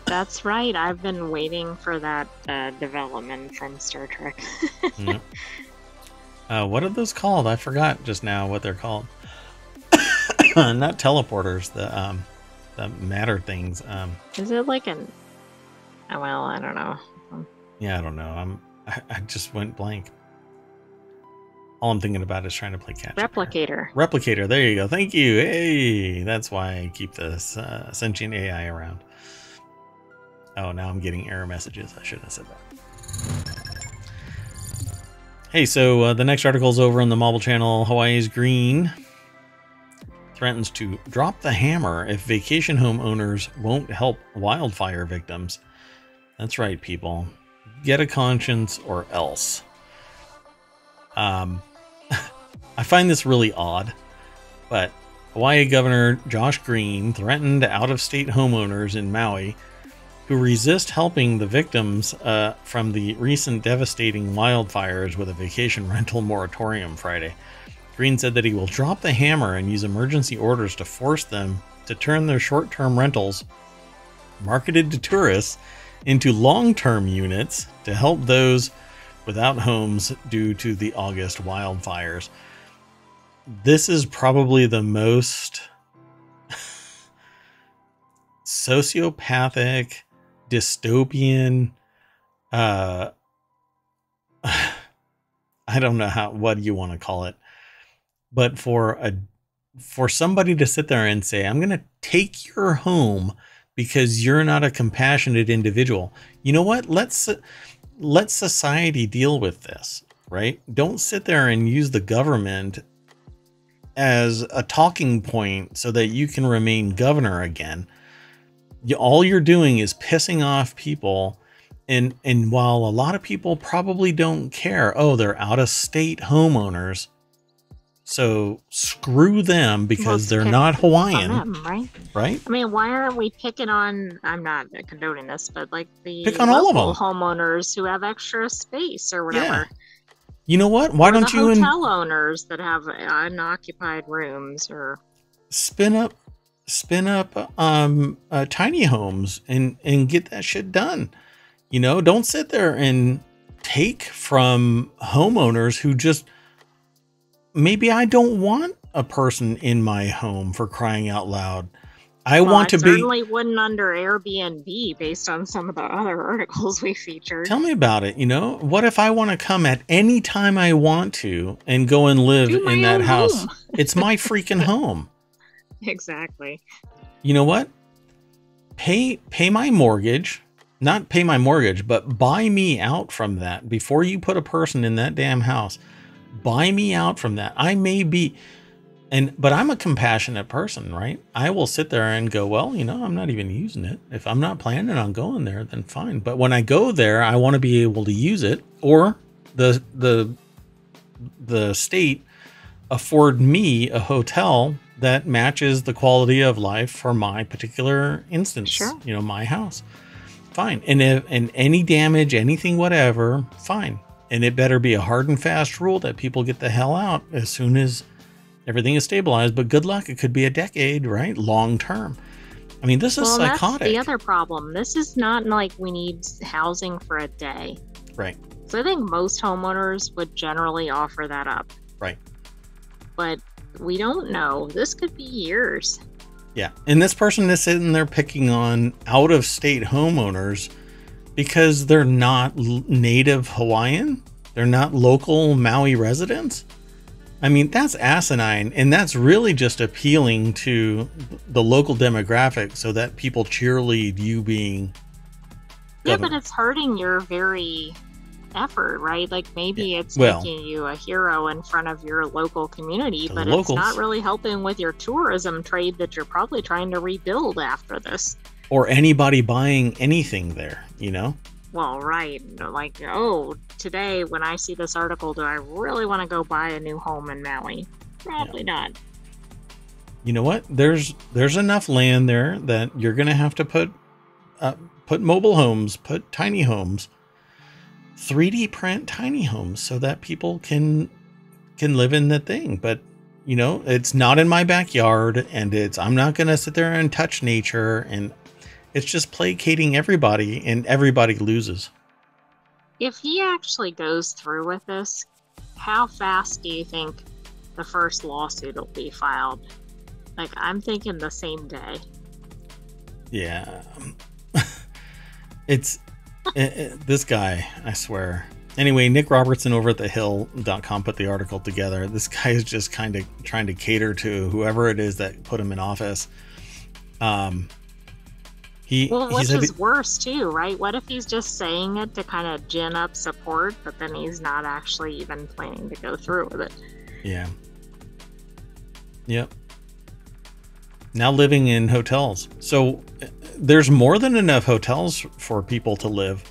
That's right. I've been waiting for that development from Star Trek. Yep. What are those called? I forgot just now what they're called. Not teleporters, the matter things. Is it like an... Well, I don't know. Yeah, I don't know. I just went blank. All I'm thinking about is trying to play catch up. Replicator. Replicator. There you go. Thank you. Hey, that's why I keep this sentient AI around. Oh, now I'm getting error messages. I shouldn't have said that. Hey, so the next article is over on the Marble Channel. Hawaii's Green threatens to drop the hammer if vacation home owners won't help wildfire victims. That's right, people. Get a conscience or else. I find this really odd, but Hawaii Governor Josh Green threatened out-of-state homeowners in Maui who resist helping the victims from the recent devastating wildfires with a vacation rental moratorium Friday. Green said that he will drop the hammer and use emergency orders to force them to turn their short-term rentals marketed to tourists into long-term units to help those without homes due to the August wildfires. This is probably the most sociopathic, dystopian, I don't know what you want to call it, but for somebody to sit there and say, I'm going to take your home because you're not a compassionate individual. You know what? Let society deal with this, right? Don't sit there and use the government as a talking point so that you can remain governor again. All you're doing is pissing off people. And while a lot of people probably don't care, oh, they're out of state homeowners, so screw them because they're not Hawaiian, them, right? I mean, why aren't we picking on, I'm not condoning this, but like the pick on all of them. Homeowners who have extra space or whatever. Yeah. You know what? Why don't you hotel owners that have unoccupied rooms or spin up tiny homes and get that shit done. You know, don't sit there and take from homeowners who just, maybe I don't want a person in my home, for crying out loud. I want to be. Certainly wouldn't under Airbnb based on some of the other articles we featured. Tell me about it. You know, what if I want to come at any time I want to and go and live in that house? It's my freaking home. Exactly. You know what? Pay my mortgage. Not pay my mortgage, but buy me out from that before you put a person in that damn house. Buy me out from that. I may be, but I'm a compassionate person, right? I will sit there and go, well, you know, I'm not even using it. If I'm not planning on going there, then fine. But when I go there, I want to be able to use it, or the state afford me a hotel that matches the quality of life for my particular instance. Sure. You know, my house. Fine. And any damage, anything, whatever, fine. And it better be a hard and fast rule that people get the hell out as soon as everything is stabilized. But good luck. It could be a decade, right? Long term. I mean, this is psychotic. That's the other problem. This is not like we need housing for a day. Right. So I think most homeowners would generally offer that up. Right. But we don't know. This could be years. Yeah. And this person is sitting there picking on out-of-state homeowners because they're not native Hawaiian. They're not local Maui residents. I mean, that's asinine. And that's really just appealing to the local demographic so that people cheerlead you being governor. Yeah, but it's hurting your very effort, right? Like maybe it's making you a hero in front of your local community, but it's not really helping with your tourism trade that you're probably trying to rebuild after this. Or anybody buying anything there, you know? Well, right. Like, oh, today when I see this article, do I really want to go buy a new home in Maui? Probably not. You know what? There's enough land there that you're going to have to put mobile homes, put tiny homes, 3D print tiny homes so that people can live in the thing. But, you know, it's not in my backyard, and I'm not going to sit there and touch nature, and it's just placating everybody, and everybody loses. If he actually goes through with this, how fast do you think the first lawsuit will be filed? Like, I'm thinking the same day. Yeah. It's this guy, I swear. Anyway, Nick Robertson over at thehill.com put the article together. This guy is just kind of trying to cater to whoever it is that put him in office. Which is worse too, right? What if he's just saying it to kind of gin up support, but then he's not actually even planning to go through with it? Yeah. Yep. Now living in hotels. So there's more than enough hotels for people to live.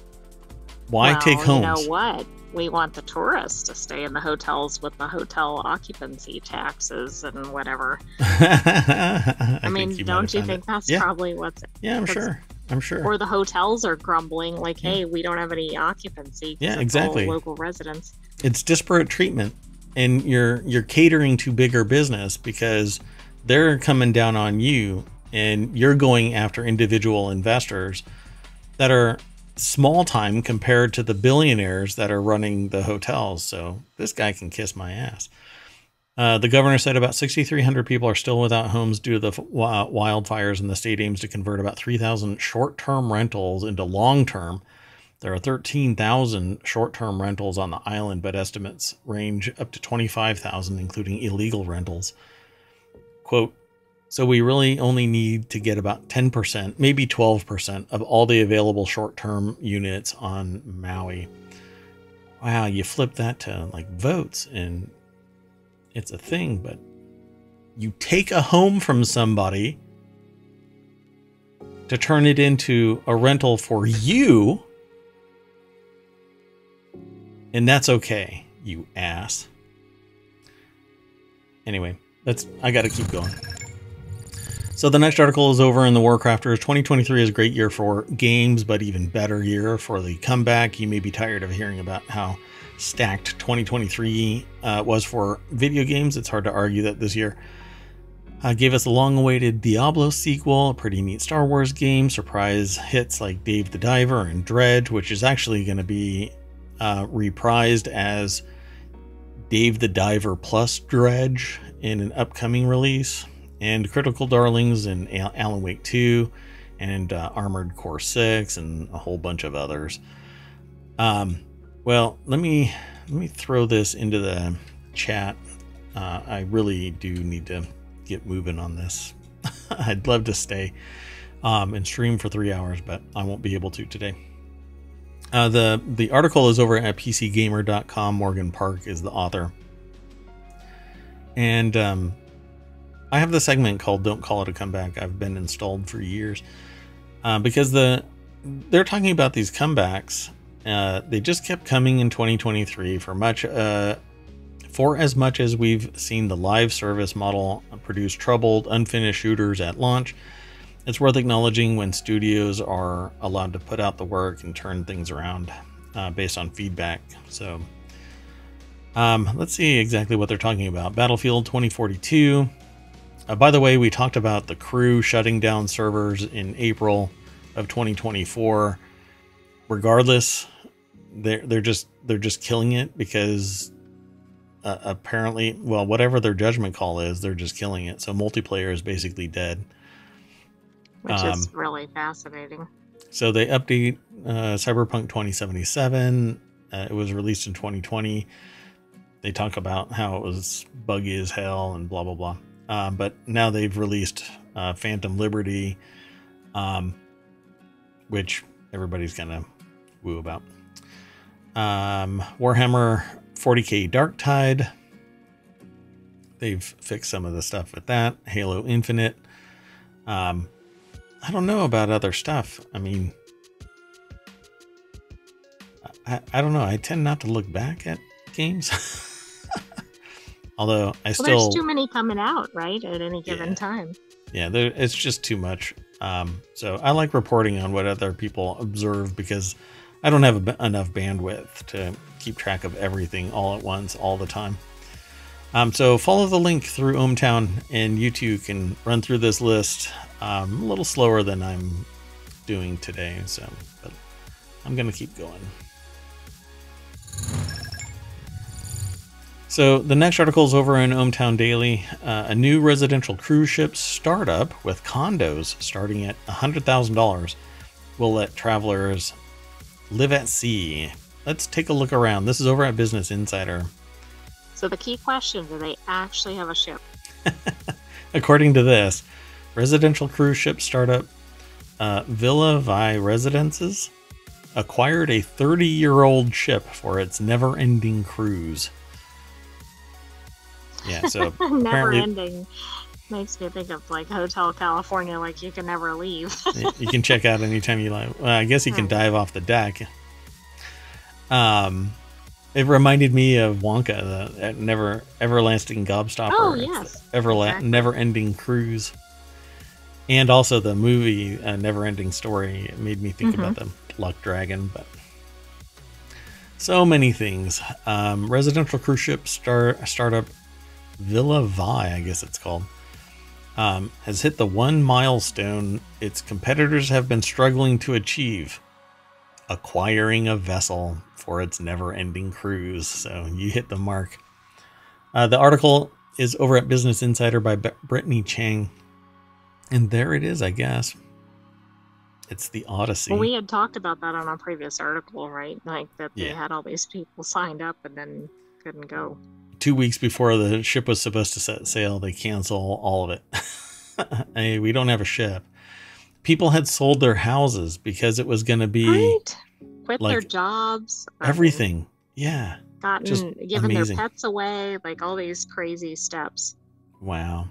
Why take homes? You know what? We want the tourists to stay in the hotels with the hotel occupancy taxes and whatever. I mean, don't you think that's probably what's... Yeah, I'm sure. Or the hotels are grumbling like, hey, we don't have any occupancy. Yeah, exactly. Local residents. It's disparate treatment. And you're catering to bigger business because they're coming down on you, and you're going after individual investors that are small time compared to the billionaires that are running the hotels. So this guy can kiss my ass. The governor said about 6,300 people are still without homes due to the wildfires, and the state aims to convert about 3,000 short-term rentals into long-term. There are 13,000 short-term rentals on the island, but estimates range up to 25,000, including illegal rentals. Quote, so we really only need to get about 10%, maybe 12% of all the available short-term units on Maui. Wow, you flip that to like votes and it's a thing, but you take a home from somebody to turn it into a rental for you, and that's okay, you ass. Anyway, I gotta keep going. So the next article is over in the Warcrafters. 2023 is a great year for games, but even better year for the comeback. You may be tired of hearing about how stacked 2023 was for video games. It's hard to argue that this year gave us a long-awaited Diablo sequel, a pretty neat Star Wars game, surprise hits like Dave the Diver and Dredge, which is actually going to be reprised as Dave the Diver plus Dredge in an upcoming release, and Critical Darlings and Alan Wake 2 and Armored Core 6 and a whole bunch of others. Well, let me throw this into the chat. I really do need to get moving on this. I'd love to stay and stream for 3 hours, but I won't be able to today. The article is over at pcgamer.com. Morgan Park is the author. And I have the segment called Don't Call It a Comeback. I've been installed for years because they're talking about these comebacks. They just kept coming in 2023 for For as much as we've seen the live service model produce troubled, unfinished shooters at launch, it's worth acknowledging when studios are allowed to put out the work and turn things around based on feedback. So let's see exactly what they're talking about. Battlefield 2042. By the way, we talked about the crew shutting down servers in April of 2024. Regardless, they're just killing it because apparently, well, whatever their judgment call is, they're just killing it. So multiplayer is basically dead, which is really fascinating. So they update Cyberpunk 2077. It was released in 2020. They talk about how it was buggy as hell and blah blah blah. But now they've released Phantom Liberty, which everybody's gonna woo about. Warhammer 40k Darktide. They've fixed some of the stuff with that. Halo Infinite. I don't know about other stuff. I mean, I don't know. I tend not to look back at games. Although there's too many coming out, right, at any given time. Yeah, it's just too much. So I like reporting on what other people observe because I don't have enough bandwidth to keep track of everything all at once, all the time. So follow the link through ohmTown, and you too can run through this list a little slower than I'm doing today. So, but I'm going to keep going. So the next article is over in ohmTown Daily. A new residential cruise ship startup with condos starting at $100,000 will let travelers live at sea. Let's take a look around. This is over at Business Insider. So the key question, do they actually have a ship? According to this, residential cruise ship startup Villa Vi Residences acquired a 30-year-old ship for its never-ending cruise. Yeah, so never ending makes me think of like Hotel California, like you can never leave. You can check out anytime you like. Well, I guess you can dive off the deck. It reminded me of Wonka, the everlasting gobstopper. Oh yes, exactly. Never-ending cruise, and also the movie Never-Ending Story. It made me think about the Luck Dragon, but so many things. Residential cruise ship startup Villa Vi, I guess it's called, has hit the one milestone its competitors have been struggling to achieve: acquiring a vessel for its never-ending cruise. So you hit the mark. The article is over at Business Insider by Brittany Chang, and there it is, I guess. It's the Odyssey. Well, we had talked about that on a previous article, right? Like that they had all these people signed up and then couldn't go. 2 weeks before the ship was supposed to set sail, they cancel all of it. Hey, we don't have a ship. People had sold their houses because it was going to be quit like their jobs, everything. Yeah, given their pets away, like all these crazy steps. Wow.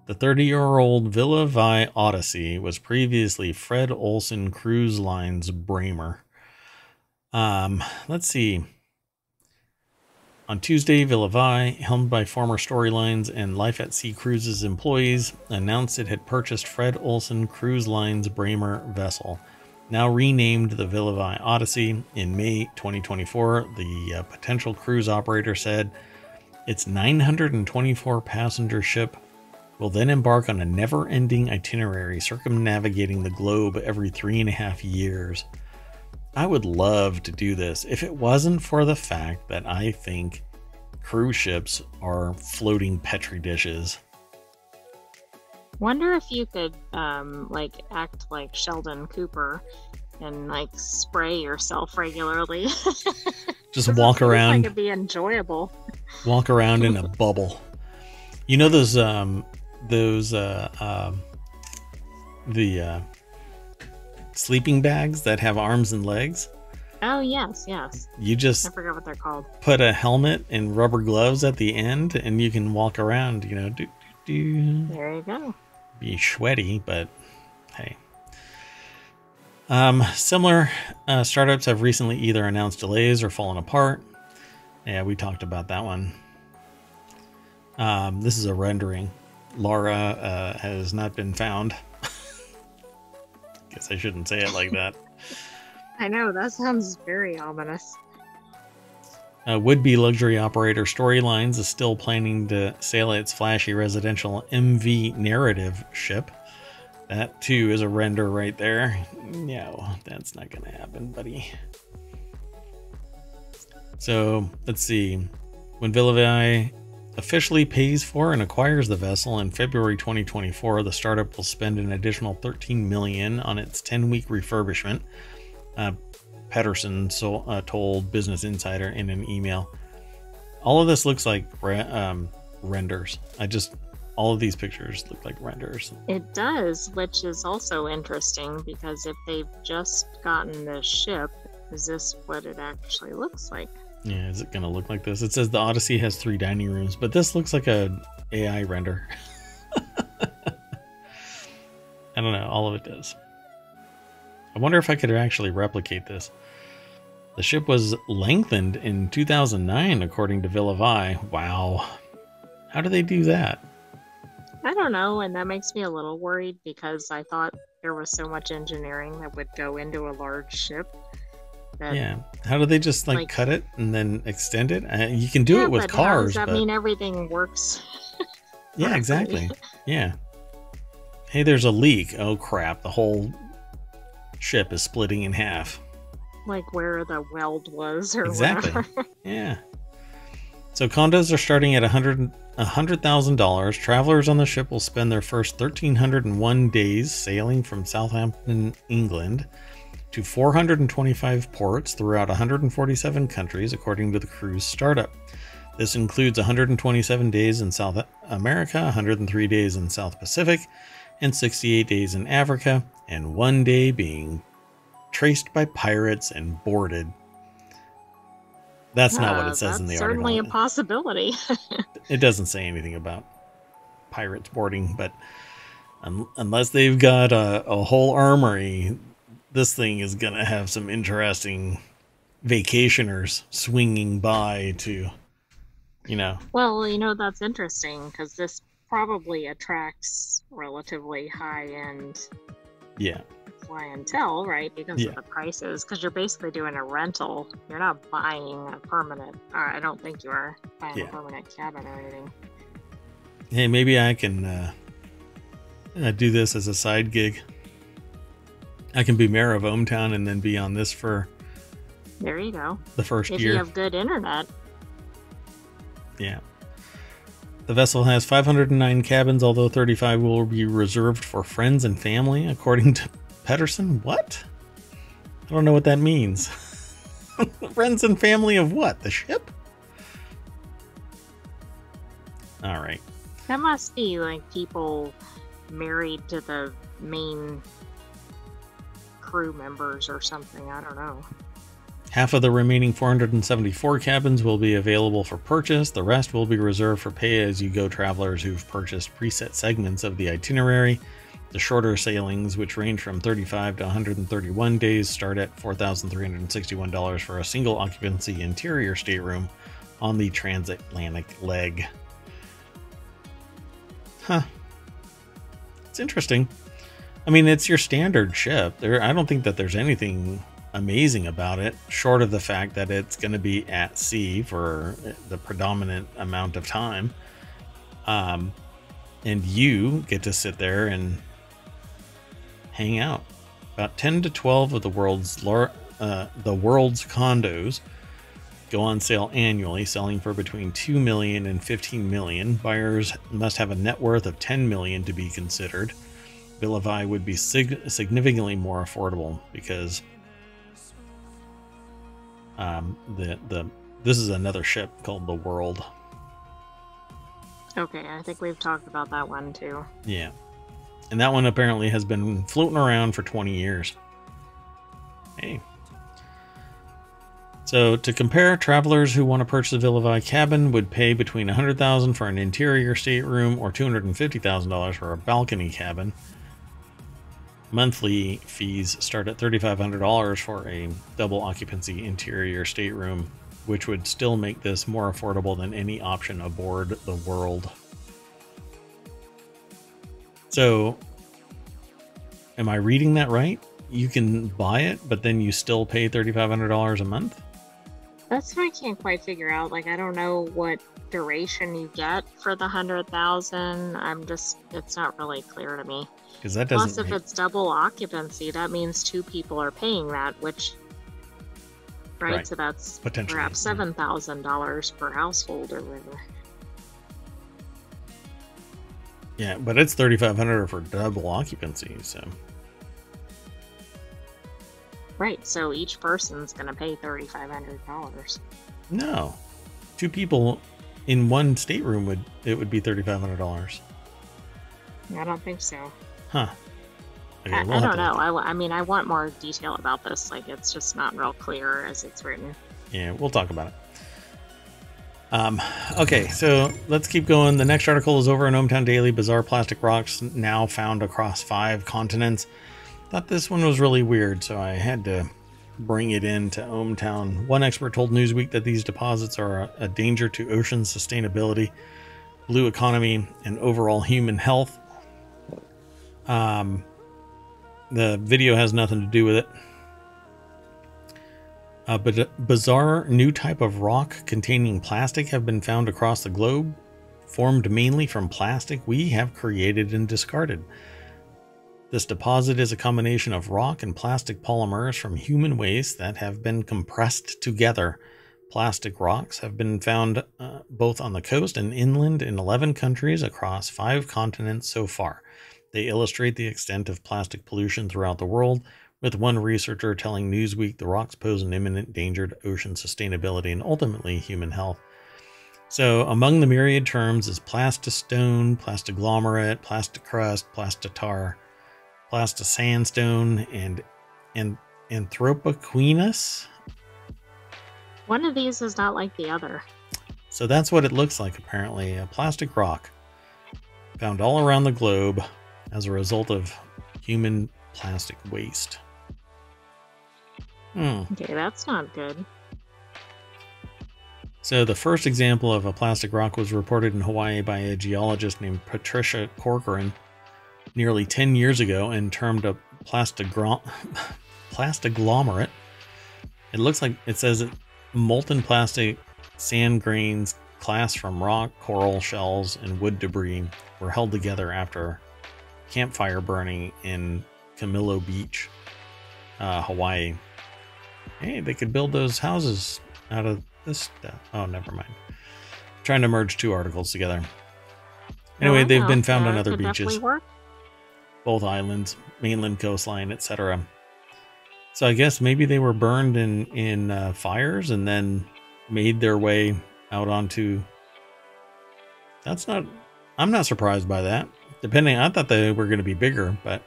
The 30-year-old Villa Vi Odyssey was previously Fred Olsen Cruise Line's Braemar. Let's see. On Tuesday, Villa Vi, helmed by former Storylines and Life at Sea Cruises employees, announced it had purchased Fred Olsen Cruise Line's Braemar vessel, now renamed the Villa Vi Odyssey. In May 2024, the potential cruise operator said its 924-passenger ship will then embark on a never-ending itinerary circumnavigating the globe every 3.5 years. I would love to do this if it wasn't for the fact that I think cruise ships are floating petri dishes. Wonder if you could like act like Sheldon Cooper and like spray yourself regularly. Just walk around. Like it'd be enjoyable. Walk around in a bubble. You know those sleeping bags that have arms and legs? Oh yes, yes. You just I forgot what they're called. Put a helmet and rubber gloves at the end, and you can walk around. You know, There you go. Be sweaty, but hey. Similar startups have recently either announced delays or fallen apart. Yeah, we talked about that one. This is a rendering. Laura has not been found. Guess I shouldn't say it like that. I know, that sounds very ominous. Would-be luxury operator Storylines is still planning to sail its flashy residential MV narrative ship. That too is a render right there. No, that's not gonna happen, buddy. So let's see. When Villavai officially pays for and acquires the vessel in February 2024, the startup will spend an additional $13 million on its 10-week refurbishment. Pedersen told Business Insider in an email. All of this looks like renders. All of these pictures look like renders. It does, which is also interesting because if they've just gotten the ship, is this what it actually looks like? Yeah, is it going to look like this? It says the Odyssey has 3 dining rooms, but this looks like a AI render. I don't know, all of it does. I wonder if I could actually replicate this. The ship was lengthened in 2009, according to Villavai. Wow. How do they do that? I don't know, and that makes me a little worried because I thought there was so much engineering that would go into a large ship. Yeah. How do they just like cut it and then extend it? You can do it with cars. How does that mean everything works? Yeah, exactly. Yeah. Hey, there's a leak. Oh crap, the whole ship is splitting in half. Like where the weld was or exactly. whatever. Yeah. So condos are starting at $100,000. Travelers on the ship will spend their first 1,301 days sailing from Southampton, England, to 425 ports throughout 147 countries, according to the cruise startup. This includes 127 days in South America, 103 days in South Pacific, and 68 days in Africa, and 1 day being traced by pirates and boarded. That's not what it says in the article. Certainly a possibility. It doesn't say anything about pirates boarding, but unless they've got a whole armory, this thing is going to have some interesting vacationers swinging by to, Well, that's interesting because this probably attracts relatively high-end clientele, right? Because of the prices, because you're basically doing a rental. You're not buying a permanent, or I don't think you are buying a permanent cabin or anything. Hey, maybe I can do this as a side gig. I can be mayor of ohmTown and then be on this for there you go. The first year. If you have good internet. Yeah. The vessel has 509 cabins, although 35 will be reserved for friends and family, according to Pedersen. What? I don't know what that means. Friends and family of what? The ship? All right. That must be like people married to the main crew members or something. I don't know. Half of the remaining 474 cabins will be available for purchase. The rest will be reserved for pay-as-you-go travelers who've purchased preset segments of the itinerary. The shorter sailings, which range from 35 to 131 days, start at $4,361 for a single occupancy interior stateroom on the transatlantic leg. Huh. It's interesting. I mean, it's your standard ship. I don't think that there's anything amazing about it, short of the fact that it's going to be at sea for the predominant amount of time. And you get to sit there and hang out. About 10 to 12 of the world's condos go on sale annually, selling for between $2 million and $15 million. Buyers must have a net worth of $10 million to be considered. Villavai would be significantly more affordable because this is another ship called the World. Okay, I think we've talked about that one too. Yeah. And that one apparently has been floating around for 20 years. Hey. So to compare, travelers who want to purchase a Villavai cabin would pay between $100,000 for an interior stateroom or $250,000 for a balcony cabin. Monthly fees start at $3,500 for a double occupancy interior stateroom which would still make this more affordable than any option aboard the World. So, am I reading that right? You can buy it, but then you still pay $3,500 a month? That's what I can't quite figure out. Like, I don't know what duration you get for the 100,000. It's not really clear to me. Because that doesn't. Plus, if it's double occupancy, that means 2 people are paying that, which, right? So that's perhaps $7,000 per household or whatever. Yeah, but it's $3,500 for double occupancy, so. Right, so each person's going to pay $3,500. No, 2 people in one stateroom would be $3,500. I don't think so. Huh. Okay, I don't know. I mean, I want more detail about this. Like, it's just not real clear as it's written. Yeah, we'll talk about it. Okay, so let's keep going. The next article is over in ohmTown Daily. Bizarre plastic rocks now found across 5 continents. Thought this one was really weird, so I had to bring it into ohmTown. One expert told Newsweek that these deposits are a danger to ocean sustainability, blue economy, and overall human health. The video has nothing to do with it. But a bizarre new type of rock containing plastic have been found across the globe, formed mainly from plastic we have created and discarded. This deposit is a combination of rock and plastic polymers from human waste that have been compressed together. Plastic rocks have been found both on the coast and inland in 11 countries across 5 continents so far. They illustrate the extent of plastic pollution throughout the world, with one researcher telling Newsweek the rocks pose an imminent danger to ocean sustainability and ultimately human health. So among the myriad terms is plastistone, plastaglomerate, plasticrust, plastitar, plastisandstone, and anthropoquinus. One of these is not like the other. So that's what it looks like, apparently. A plastic rock found all around the globe as a result of human plastic waste. Okay, that's not good. So the first example of a plastic rock was reported in Hawaii by a geologist named Patricia Corcoran nearly 10 years ago and termed a plastaglomerate. It looks like it says molten plastic sand grains classed from rock, coral shells, and wood debris were held together after campfire burning in Camilo Beach, Hawaii. Hey, they could build those houses out of this stuff. Oh, never mind. I'm trying to merge 2 articles together. Anyway, they've been found on other beaches, both islands, mainland coastline, etc. So I guess maybe they were burned in fires and then made their way out onto. I'm not surprised by that. I thought they were going to be bigger, but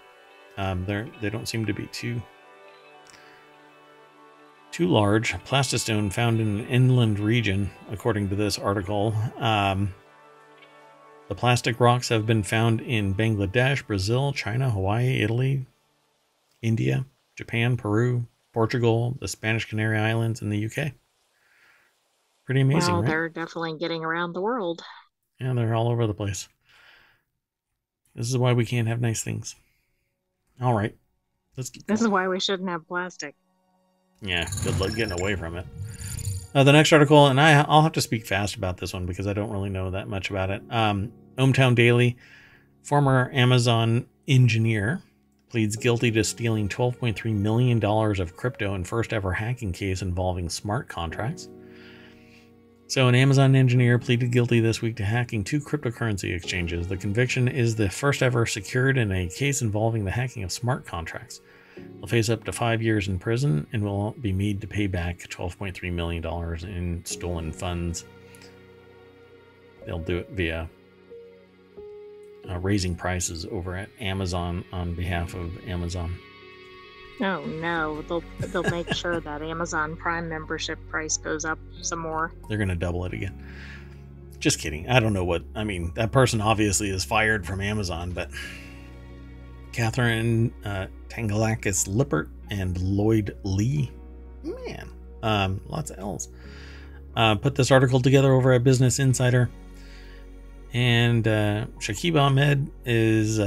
they don't seem to be too large. Plastistone found in an inland region, according to this article. The plastic rocks have been found in Bangladesh, Brazil, China, Hawaii, Italy, India, Japan, Peru, Portugal, the Spanish Canary Islands, and the UK. Pretty amazing, right? They're definitely getting around the world. Yeah, they're all over the place. This is why we can't have nice things. All right. Let's keep going. This is why we shouldn't have plastic. Yeah, good luck getting away from it. The next article, and I'll have to speak fast about this one because I don't really know that much about it. ohmTown Daily, former Amazon engineer pleads guilty to stealing $12.3 million of crypto in first ever hacking case involving smart contracts. So an Amazon engineer pleaded guilty this week to hacking 2 cryptocurrency exchanges. The conviction is the first ever secured in a case involving the hacking of smart contracts. He'll face up to 5 years in prison and will be made to pay back $12.3 million in stolen funds. They'll do it via raising prices over at Amazon on behalf of Amazon. Oh no, they'll make sure that Amazon Prime membership price goes up some more. They're going to double it again. Just kidding. I don't know what, I mean, that person obviously is fired from Amazon, but Catherine Tangalakis Lippert and Lloyd Lee. Man, lots of L's. put this article together over at Business Insider. And Shakib Ahmed is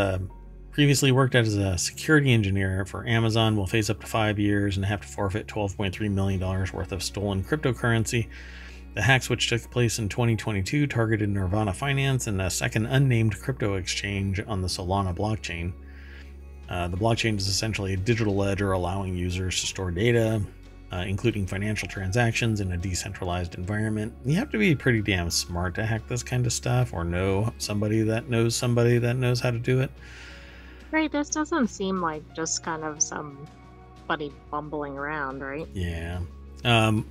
previously worked as a security engineer for Amazon, will face up to 5 years and have to forfeit $12.3 million worth of stolen cryptocurrency. The hacks, which took place in 2022, targeted Nirvana Finance and a second unnamed crypto exchange on the Solana blockchain. The blockchain is essentially a digital ledger allowing users to store data, including financial transactions, in a decentralized environment. You have to be pretty damn smart to hack this kind of stuff, or know somebody that knows how to do it. Right, this doesn't seem like just kind of somebody bumbling around, right? Yeah.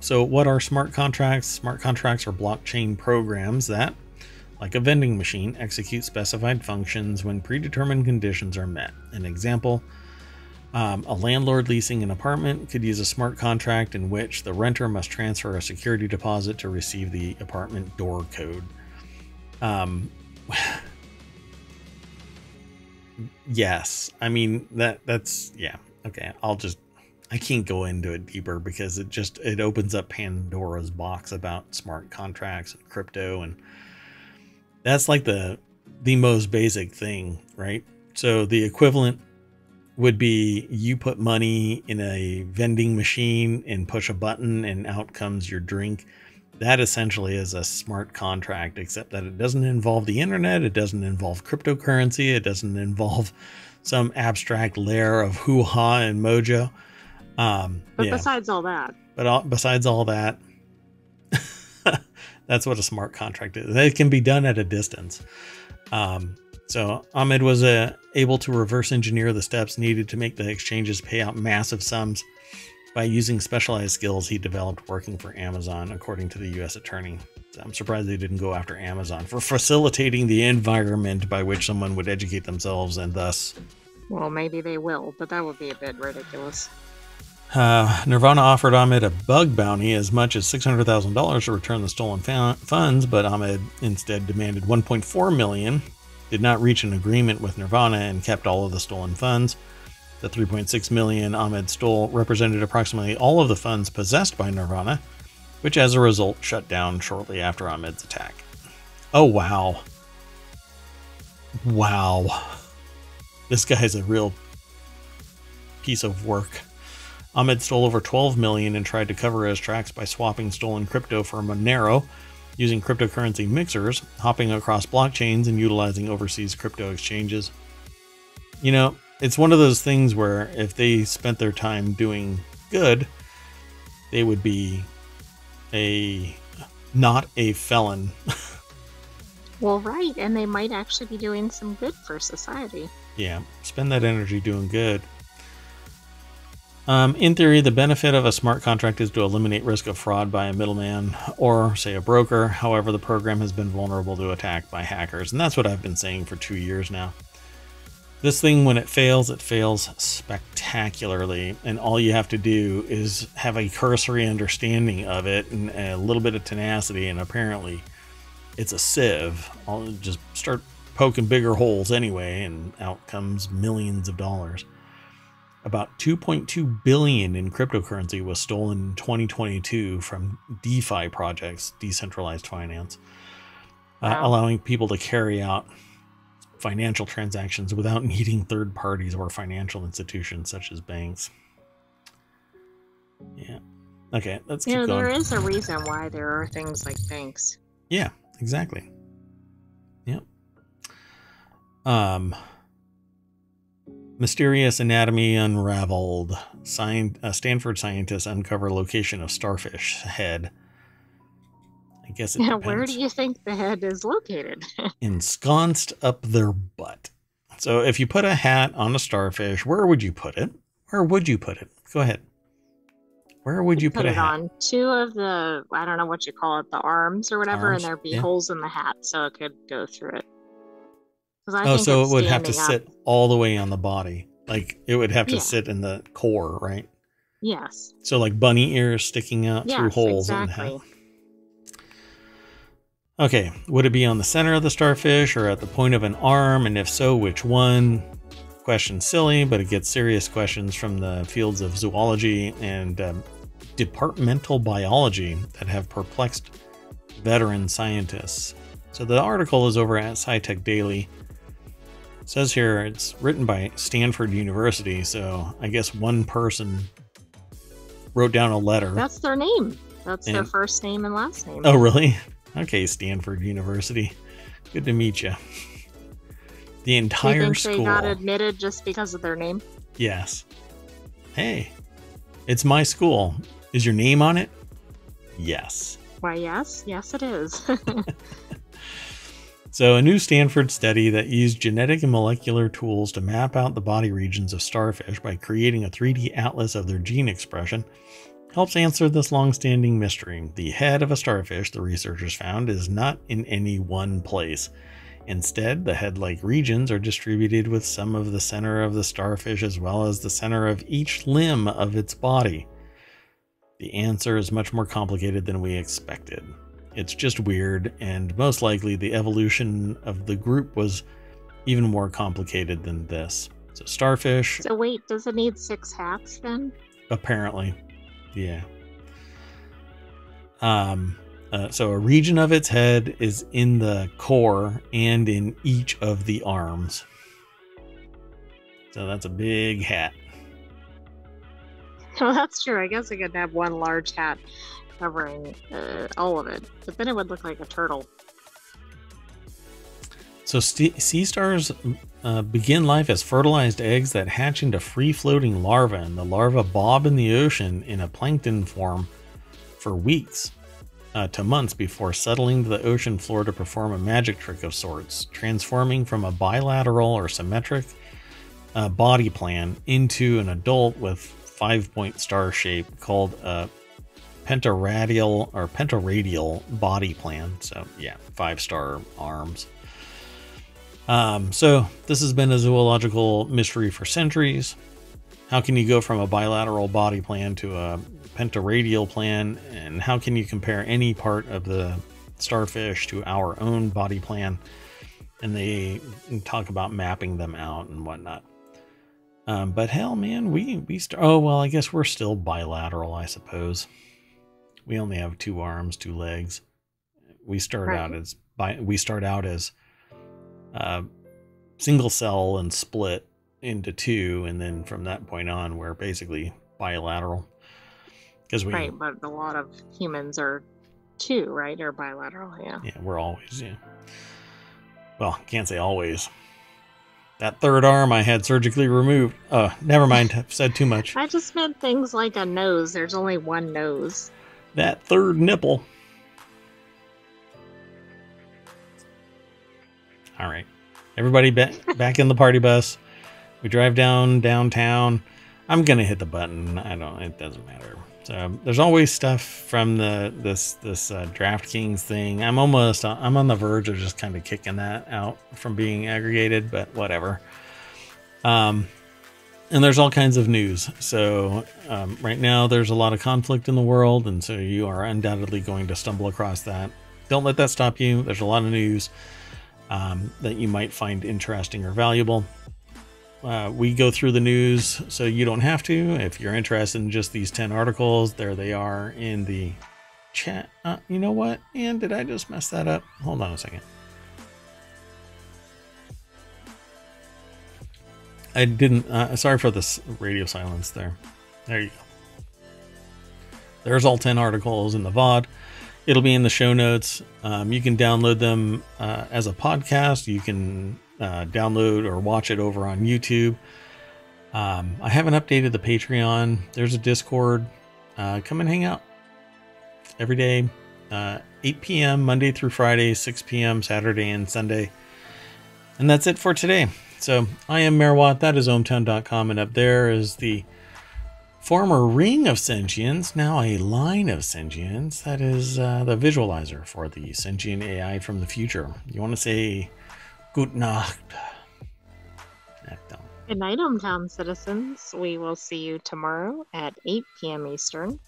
So what are smart contracts? Smart contracts are blockchain programs that, like a vending machine, execute specified functions when predetermined conditions are met. An example, a landlord leasing an apartment could use a smart contract in which the renter must transfer a security deposit to receive the apartment door code. Yes, I mean that's yeah. Okay, I can't go into it deeper because it opens up Pandora's box about smart contracts and crypto, and that's like the most basic thing, right? So the equivalent would be you put money in a vending machine and push a button and out comes your drink. That essentially is a smart contract, except that it doesn't involve the internet, it doesn't involve cryptocurrency, it doesn't involve some abstract layer of hoo-ha and mojo. But besides all that, that's what a smart contract is. It can be done at a distance. So Ahmed was able to reverse engineer the steps needed to make the exchanges pay out massive sums by using specialized skills he developed working for Amazon, according to the U.S. attorney. I'm surprised they didn't go after Amazon for facilitating the environment by which someone would educate themselves and thus... Well, maybe they will, but that would be a bit ridiculous. Nirvana offered Ahmed a bug bounty as much as $600,000 to return the stolen funds, but Ahmed instead demanded $1.4 million, did not reach an agreement with Nirvana, and kept all of the stolen funds. The $3.6 million Ahmed stole represented approximately all of the funds possessed by Nirvana, which as a result shut down shortly after Ahmed's attack. Oh, wow. Wow. This guy's a real piece of work. Ahmed stole over $12 million and tried to cover his tracks by swapping stolen crypto for Monero, using cryptocurrency mixers, hopping across blockchains, and utilizing overseas crypto exchanges. You know, it's one of those things where if they spent their time doing good, they would be not a felon. Well, right, and they might actually be doing some good for society. Yeah, spend that energy doing good. In theory, the benefit of a smart contract is to eliminate risk of fraud by a middleman or, say, a broker. However, the program has been vulnerable to attack by hackers, and that's what I've been saying for 2 years now. This thing, when it fails spectacularly, and all you have to do is have a cursory understanding of it and a little bit of tenacity, and apparently it's a sieve. I'll just start poking bigger holes anyway, and out comes millions of dollars. About $2.2 billion in cryptocurrency was stolen in 2022 from DeFi projects, decentralized finance, allowing people to carry out financial transactions without needing third parties or financial institutions such as banks. Yeah. Okay, let's keep going. There is a reason why there are things like banks. Yeah, exactly. Yep. Mysterious anatomy unraveled. Stanford scientists uncover location of starfish head. I guess it depends. Where do you think the head is located? Ensconced up their butt. So if you put a hat on a starfish, where would you put it? Where would you put it? Go ahead. Where would you put a hat? On two of the, I don't know what you call it, the arms or whatever, and there'd be holes in the hat so it could go through it. So it would have to sit all the way on the body. Like it would have to sit in the core, right? Yes. So like bunny ears sticking out through holes in the hat. Okay, would it be on the center of the starfish or at the point of an arm? And if so, which one? Question silly, but it gets serious questions from the fields of zoology and departmental biology that have perplexed veteran scientists. So the article is over at SciTech Daily. It says here it's written by Stanford University, so I guess one person wrote down a letter. That's their name. That's their first name and last name. Oh, really? Okay, Stanford University. Good to meet you. The entire you think school. They got admitted just because of their name? Yes. Hey, it's my school. Is your name on it? Yes. Why, yes. Yes, it is. So a new Stanford study that used genetic and molecular tools to map out the body regions of starfish by creating a 3D atlas of their gene expression helps answer this long-standing mystery. The head of a starfish, the researchers found, is not in any one place. Instead, the head-like regions are distributed with some of the center of the starfish as well as the center of each limb of its body. The answer is much more complicated than we expected. It's just weird, and most likely the evolution of the group was even more complicated than this. So starfish... So wait, does it need 6 hats then? Apparently, yeah. So a region of its head is in the core and in each of the arms. So that's a big hat. Well, that's true. I guess it could have one large hat covering all of it, but then it would look like a turtle. So sea stars begin life as fertilized eggs that hatch into free-floating larvae, and the larvae bob in the ocean in a plankton form for weeks to months before settling to the ocean floor to perform a magic trick of sorts, transforming from a bilateral or symmetric body plan into an adult with 5-point star shape called a pentaradial or pentaradial body plan. So yeah, 5-star arms. So this has been a zoological mystery for centuries. How can you go from a bilateral body plan to a pentaradial plan, and how can you compare any part of the starfish to our own body plan? And they talk about mapping them out and whatnot. But hell, man, oh well, I guess we're still bilateral, I suppose. We only have 2 arms, 2 legs. We start out as single cell and split into 2, and then from that point on, we're basically bilateral. Right, but a lot of humans are 2, right? Or bilateral, yeah. Yeah, we're always, yeah. Well, can't say always. That 3rd arm I had surgically removed. Oh, never mind. I've said too much. I just meant things like a nose. There's only 1 nose. That 3rd nipple. All right. Everybody back in the party bus. We drive downtown. I'm going to hit the button. It doesn't matter. So there's always stuff from this DraftKings thing. I'm on the verge of just kind of kicking that out from being aggregated, but whatever. And there's all kinds of news. So right now there's a lot of conflict in the world, and so you are undoubtedly going to stumble across that. Don't let that stop you. There's a lot of news that you might find interesting or valuable. We go through the news so you don't have to. If you're interested in just these 10 articles, there they are in the chat. You know what? And did I just mess that up? Hold on a second. I didn't. Sorry for this radio silence there. There you go. There's all 10 articles in the VOD. It'll be in the show notes. You can download them as a podcast. You can download or watch it over on YouTube. I haven't updated the Patreon. There's a Discord. Come and hang out every day, 8 p.m. Monday through Friday, 6 p.m. Saturday and Sunday. And that's it for today. So I am Merwatt. That is ohmTown.com, and up there is the former ring of sentience, now a line of sentience. That is the visualizer for the sentient AI from the future. You want to say good night. Good night, ohmTown citizens. We will see you tomorrow at 8 p.m. Eastern.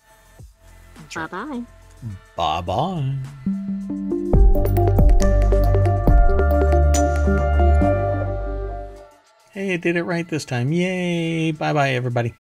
Sure. Bye-bye. Bye-bye. Hey, I did it right this time. Yay. Bye-bye, everybody.